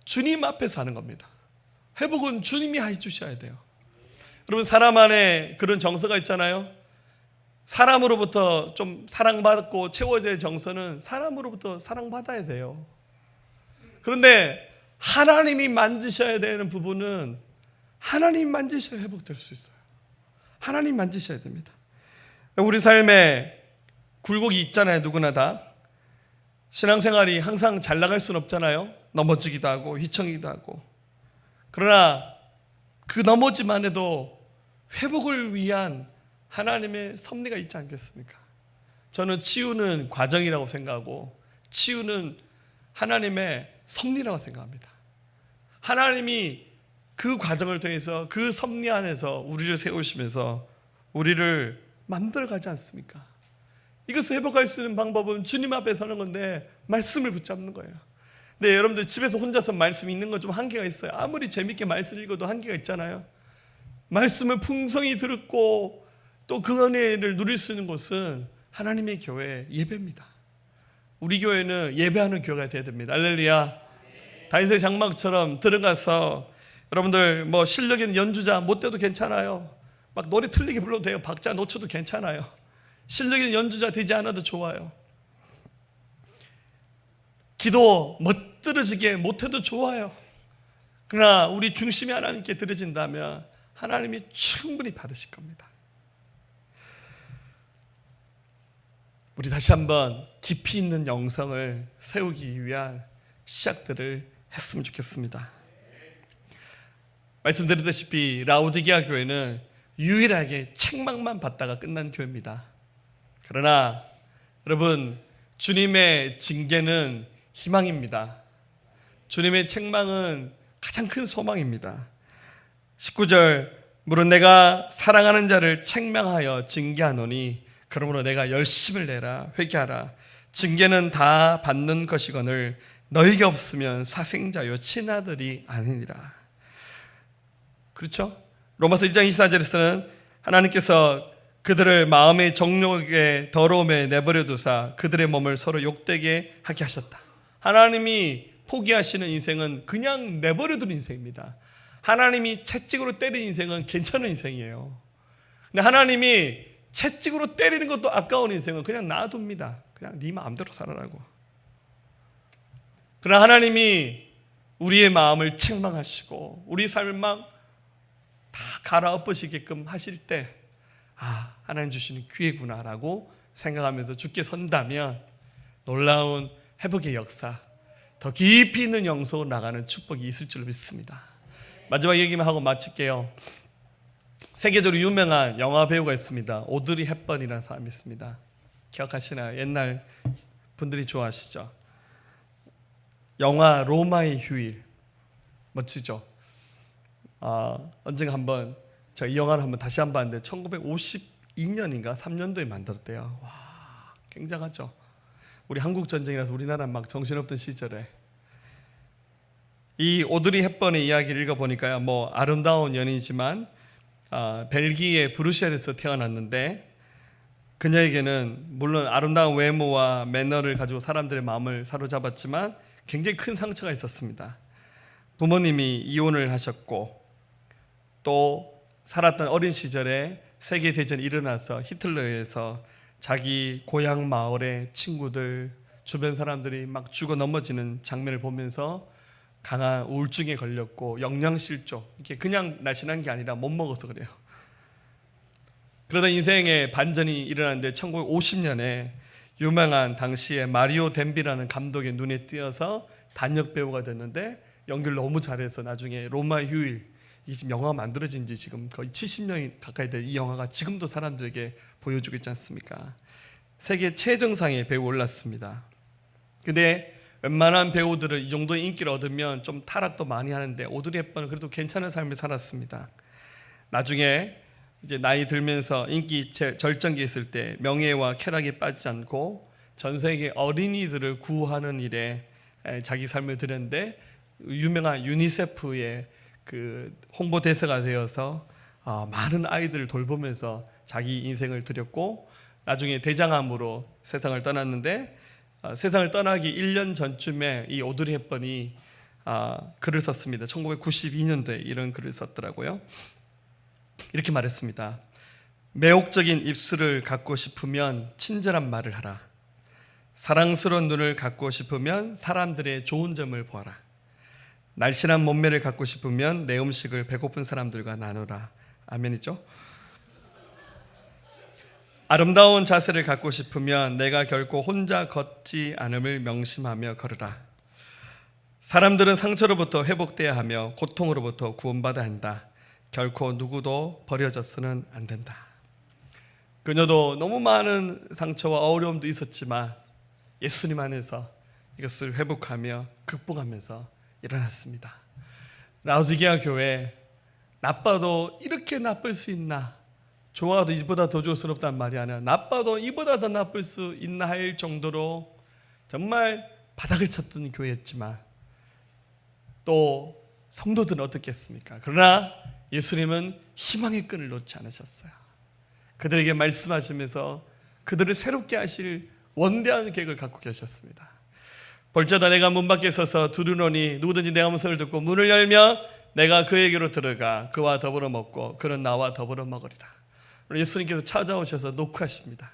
주님 앞에서 하는 겁니다. 회복은 주님이 해주셔야 돼요. 여러분 사람 안에 그런 정서가 있잖아요. 사람으로부터 좀 사랑받고 채워야 될 정서는 사람으로부터 사랑받아야 돼요. 그런데 하나님이 만지셔야 되는 부분은 하나님 만지셔야 회복될 수 있어요. 하나님 만지셔야 됩니다. 우리 삶에 굴곡이 있잖아요. 누구나 다. 신앙생활이 항상 잘 나갈 수는 없잖아요. 넘어지기도 하고 휘청이기도 하고. 그러나 그 넘어지만 해도 회복을 위한 하나님의 섭리가 있지 않겠습니까? 저는 치유는 과정이라고 생각하고 치유는 하나님의 섭리라고 생각합니다. 하나님이 그 과정을 통해서 그 섭리 안에서 우리를 세우시면서 우리를 만들어가지 않습니까? 이것을 회복할 수 있는 방법은 주님 앞에 서는 건데 말씀을 붙잡는 거예요. 네, 여러분들 집에서 혼자서 말씀 읽는 건 좀 한계가 있어요. 아무리 재밌게 말씀 읽어도 한계가 있잖아요. 말씀을 풍성히 듣고 또 그 은혜를 누릴 수 있는 곳은 하나님의 교회 예배입니다. 우리 교회는 예배하는 교회가 되어야 됩니다. 할렐루야. 다윗의 장막처럼 들어가서 여러분들 뭐 실력 있는 연주자 못 돼도 괜찮아요. 막 노래 틀리게 불러도 돼요. 박자 놓쳐도 괜찮아요. 실력 있는 연주자 되지 않아도 좋아요. 기도 멋들어지게 못해도 좋아요. 그러나 우리 중심이 하나님께 들어진다면 하나님이 충분히 받으실 겁니다. 우리 다시 한번 깊이 있는 영성을 세우기 위한 시작들을 했으면 좋겠습니다. 말씀드렸다시피 라오디게아 교회는 유일하게 책망만 받다가 끝난 교회입니다. 그러나 여러분, 주님의 징계는 희망입니다. 주님의 책망은 가장 큰 소망입니다. 19절, 물론 내가 사랑하는 자를 책망하여 징계하노니 그러므로 내가 열심을 내라 회개하라. 징계는 다 받는 것이거늘 너희가 없으면 사생자요 친아들이 아니니라. 그렇죠? 로마서 1장 24절에서는 하나님께서 그들을 마음의 정욕의 더러움에 내버려 두사 그들의 몸을 서로 욕되게 하게 하셨다. 하나님이 포기하시는 인생은 그냥 내버려 두는 인생입니다. 하나님이 채찍으로 때리는 인생은 괜찮은 인생이에요. 근데 하나님이 채찍으로 때리는 것도 아까운 인생은 그냥 놔둡니다. 그냥 네 마음대로 살아라고. 그러나 하나님이 우리의 마음을 책망하시고 우리 삶을 막 다 갈아엎으시게끔 하실 때 하나님 주시는 기회구나라고 생각하면서 주께 선다면 놀라운 회복의 역사, 더 깊이 있는 영성으로 나가는 축복이 있을 줄 믿습니다. 마지막 얘기만 하고 마칠게요. 세계적으로 유명한 영화 배우가 있습니다. 오드리 헵번이라는 사람이 있습니다. 기억하시나요? 옛날 분들이 좋아하시죠? 영화 로마의 휴일 멋지죠? 언젠가 한번 제가 이 영화를 한번 다시 한번 봤는데 1952년인가 3년도에 만들었대요. 와, 굉장하죠? 우리 한국 전쟁이라서 우리나라 막 정신없던 시절에 이 오드리 헵번의 이야기를 읽어보니까요, 뭐 아름다운 연인이지만 벨기에 브뤼셀에서 태어났는데 그녀에게는 물론 아름다운 외모와 매너를 가지고 사람들의 마음을 사로잡았지만 굉장히 큰 상처가 있었습니다. 부모님이 이혼을 하셨고 또 살았던 어린 시절에 세계대전이 일어나서 히틀러에 의해서 자기 고향 마을의 친구들, 주변 사람들이 막 죽어 넘어지는 장면을 보면서 강한 우울증에 걸렸고 영양실조, 이게 그냥 날씬한 게 아니라 못 먹어서 그래요. 그러다 인생에 반전이 일어났는데 1950년에 유명한 당시에 마리오 덴비라는 감독의 눈에 띄어서 단역 배우가 됐는데 연기를 너무 잘해서 나중에 로마의 휴일, 이 지금 영화가 만들어진 지 지금 거의 70년이 가까이 된 이 영화가 지금도 사람들에게 보여주고 있지 않습니까? 세계 최정상에 배우 올랐습니다. 근데 웬만한 배우들은 이 정도 인기를 얻으면 좀 타락도 많이 하는데 오드리 헵번은 그래도 괜찮은 삶을 살았습니다. 나중에 이제 나이 들면서 인기 절정기에 있을 때 명예와 쾌락에 빠지지 않고 전 세계 어린이들을 구하는 일에 자기 삶을 들였는데 유명한 유니세프의 그 홍보 대사가 되어서 많은 아이들을 돌보면서 자기 인생을 드렸고 나중에 대장암으로 세상을 떠났는데 세상을 떠나기 1년 전쯤에 이 오드리 헵번이 글을 썼습니다. 1992년도에 이런 글을 썼더라고요. 이렇게 말했습니다. 매혹적인 입술을 갖고 싶으면 친절한 말을 하라. 사랑스러운 눈을 갖고 싶으면 사람들의 좋은 점을 보아라. 날씬한 몸매를 갖고 싶으면 내 음식을 배고픈 사람들과 나누라. 아멘이죠? 아름다운 자세를 갖고 싶으면 내가 결코 혼자 걷지 않음을 명심하며 걸으라. 사람들은 상처로부터 회복돼야 하며 고통으로부터 구원받아야 한다. 결코 누구도 버려져서는 안 된다. 그녀도 너무 많은 상처와 어려움도 있었지만 예수님 안에서 이것을 회복하며 극복하면서 일어났습니다. 라오디게아 교회, 나빠도 이렇게 나쁠 수 있나, 좋아도 이보다 더 좋을 수는 없단 말이 아니라 나빠도 이보다 더 나쁠 수 있나 할 정도로 정말 바닥을 쳤던 교회였지만, 또 성도들은 어떻겠습니까? 그러나 예수님은 희망의 끈을 놓지 않으셨어요. 그들에게 말씀하시면서 그들을 새롭게 하실 원대한 계획을 갖고 계셨습니다. 볼지어다 내가 문 밖에 서서 두드러니 누구든지 내 음성을 듣고 문을 열면 내가 그에게로 들어가 그와 더불어 먹고 그는 나와 더불어 먹으리라. 예수님께서 찾아오셔서 노크하십니다.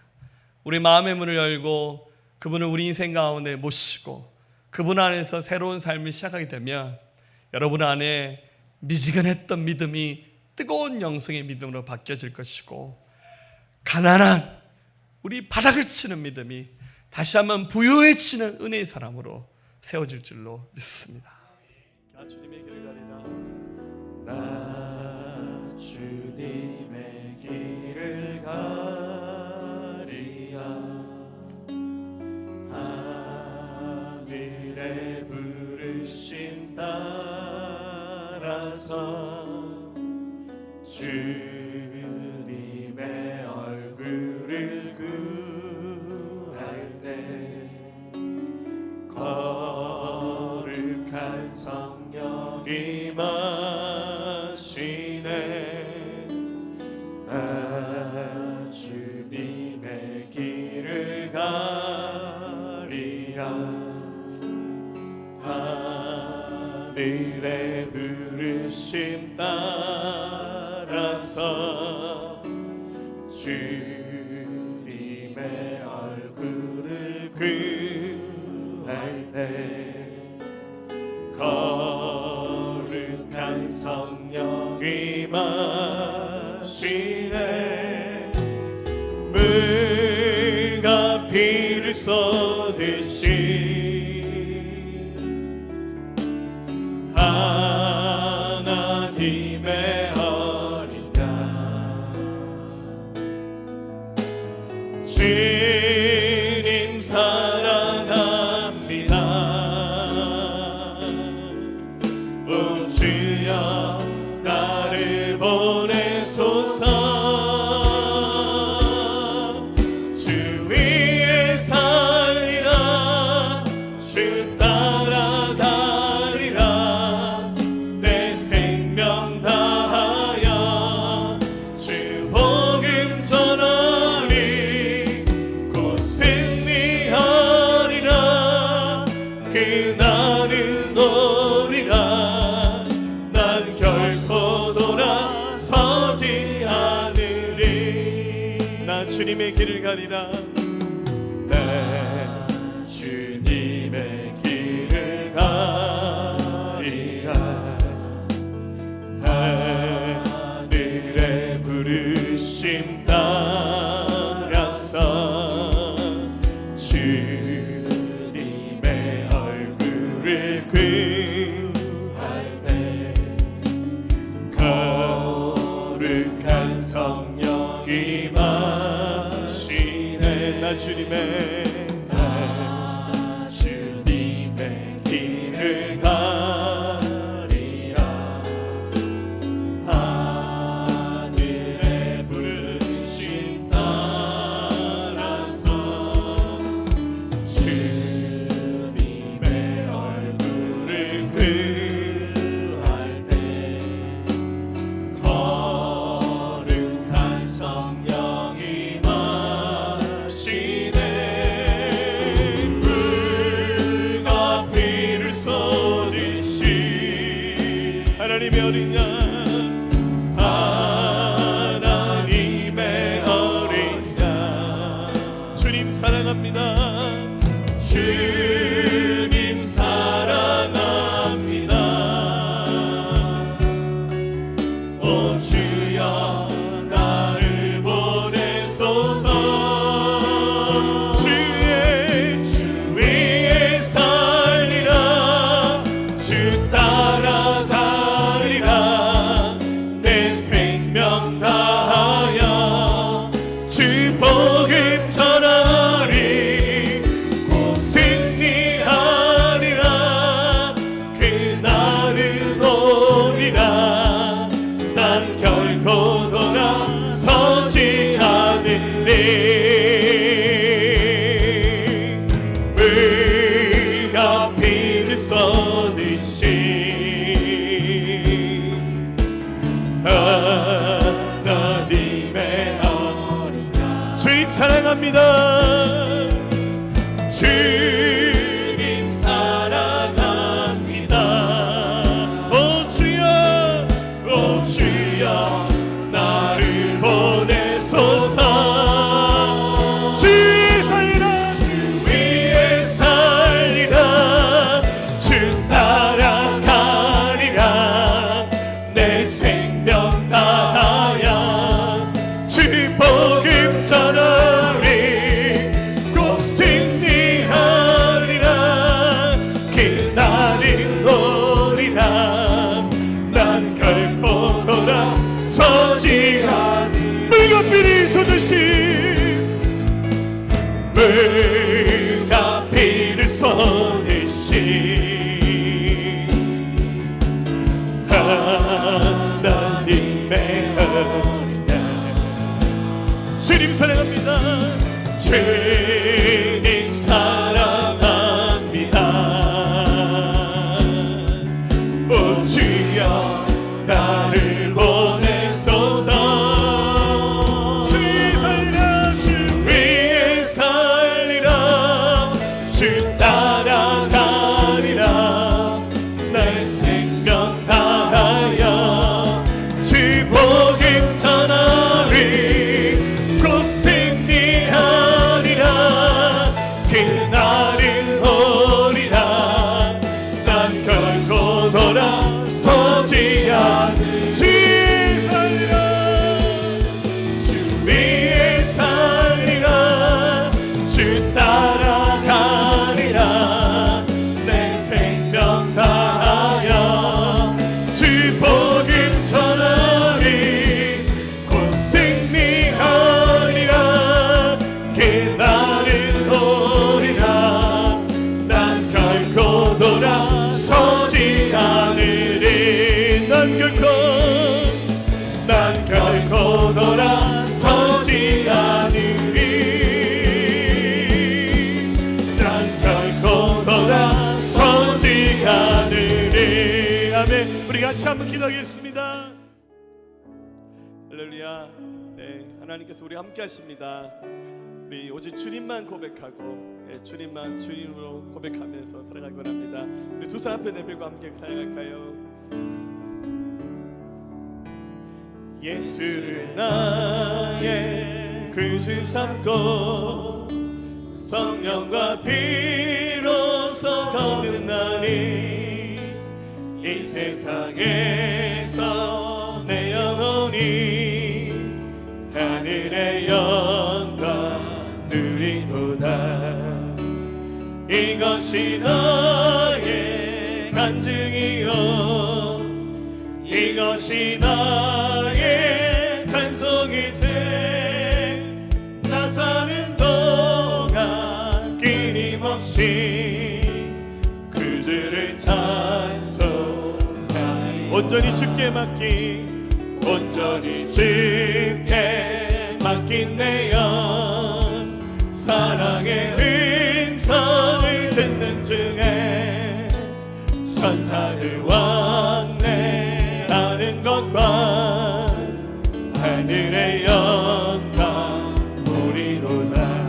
우리 마음의 문을 열고 그분을 우리 인생 가운데 모시고 그분 안에서 새로운 삶을 시작하게 되면 여러분 안에 미지근했던 믿음이 뜨거운 영성의 믿음으로 바뀌어질 것이고, 가난한 우리 바닥을 치는 믿음이 다시 한번 부유해지는 은혜의 사람으로 세워질 줄로 믿습니다. 주님의 길을 가리라. 나 주님의 길을 가리라. 하늘의 부르심 따라서 주님의 얼굴을 구할 때 거룩한 성령이 마시네. 나 주님의 길을 가리라. 하늘의 부르심 따라서 주님의 얼굴을 구할 때 거룩한 성령이 마시네. 물과 피를 쏟으시 하나님의 어린 양 주님 사랑합니다. 오 주여 나를 보내소서. 주 위에 살리라. 주 따라가리라. 내 생명 다하여 주 복음 전하리. 곧 승리하리라. 그날은 오리라. 난 결코 돌아서지 않으리. 나 주님의 길을 가리라. 나 주님의 길을 가리라. 하늘의 부르심 따라서 주님의 얼굴을 구할 때 거룩한 성령이 마시네. 나 주님의 길을 가리라. 하늘의 부르심 따라서 주님의 얼굴을 구할 때 거룩한 성령이 마시네. 물과 피를 쏟으시 하나님의 어린 양. 하나님의 어린 양 주님 사랑합니다. 주님 사랑합니다. 오 주여 나를 보내소서. 주 위에 살리라. 주 따라가리라. 사랑합니다. 주님 사랑합니다. 오 주여, 오 주여, 나를 보내소서. 주 위에 살리라, 주 위에 살리라. 주 따라가리라. 내 생명 다하여 주 복음 전하리. 곧 승리하리라. 그날은 오리라. 난 결코 돌아서지 않으리. 물과 피를 쏟으시, 물과 피를 쏟으시 하나님의 어린 양. 주님 사랑합니다. 주님 사랑합니다. 오 주여, 나를 보내소서. 주 위에 살리라, 주 위에 살리라. 주 따라가리라. 내 생명 다하여 주 복음 전하리. 곧 승리하리라. 그날은 오리라. 난 결코 돌아서지 않으리. 주 위에 살리라, 주 위에 살리라. 주 따라가리라. 내 생명 다하여 주 복음 전하리. 곧 승리하리라. 그날은 오리라. 난 결코 돌아서지 않으리. 난 결코 돌아서지 않으리. 난 결코 돌아서지 않으리. 아멘. 우리 같이 한번 기도하겠습니다. 할렐루야. 네, 하나님께서 우리 함께 하십니다. 우리 오직 주님만 고백하고, 네, 주님만 주님으로 고백하면서 살아가기 원합니다. 우리 두 손 앞에 내밀고 함께 찬양할까요? 예수를 나의 구주 삼고 성령과 피로서 거듭나니 이 세상에서 내 영혼이 하늘의 영광 누리도다. 이것이 나의 간증이요, 이것이 나의 찬송이세. 나 사는 동안 끊임없이 그 주를 찬송하리. 온전히 주께 맡긴, 온전히 주께 맡긴 내 영, 사랑의 음성을 듣는 중에 천사들 왕래하는 것과 하늘의 영광 보리로다.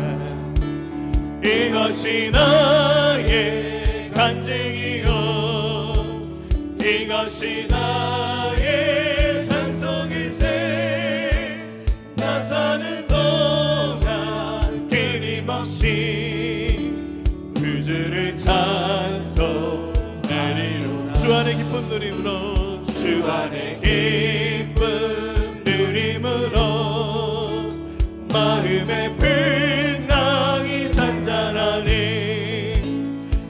이것이 나의 간증이요, 이것이 나의 찬송일세. 나 사는 동안 끊임없이 그 주를 찬송하리로다. 주 안의 기쁨 누림으로, 주 안의 기쁨 누림으로 마음의 풍랑이 잔잔하니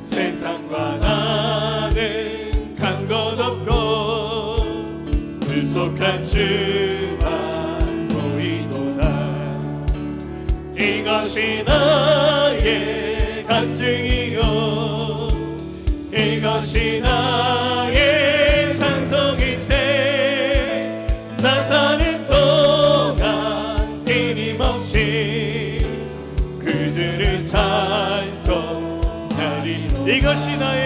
세상과 나는 간 것 없고 불속한 주만 보이도다. 이것이 나의 간증이요, 이것이 나의 찬송일세. 나 사는 동안 끊임없이 그들을 찬송하리. 이것이 나의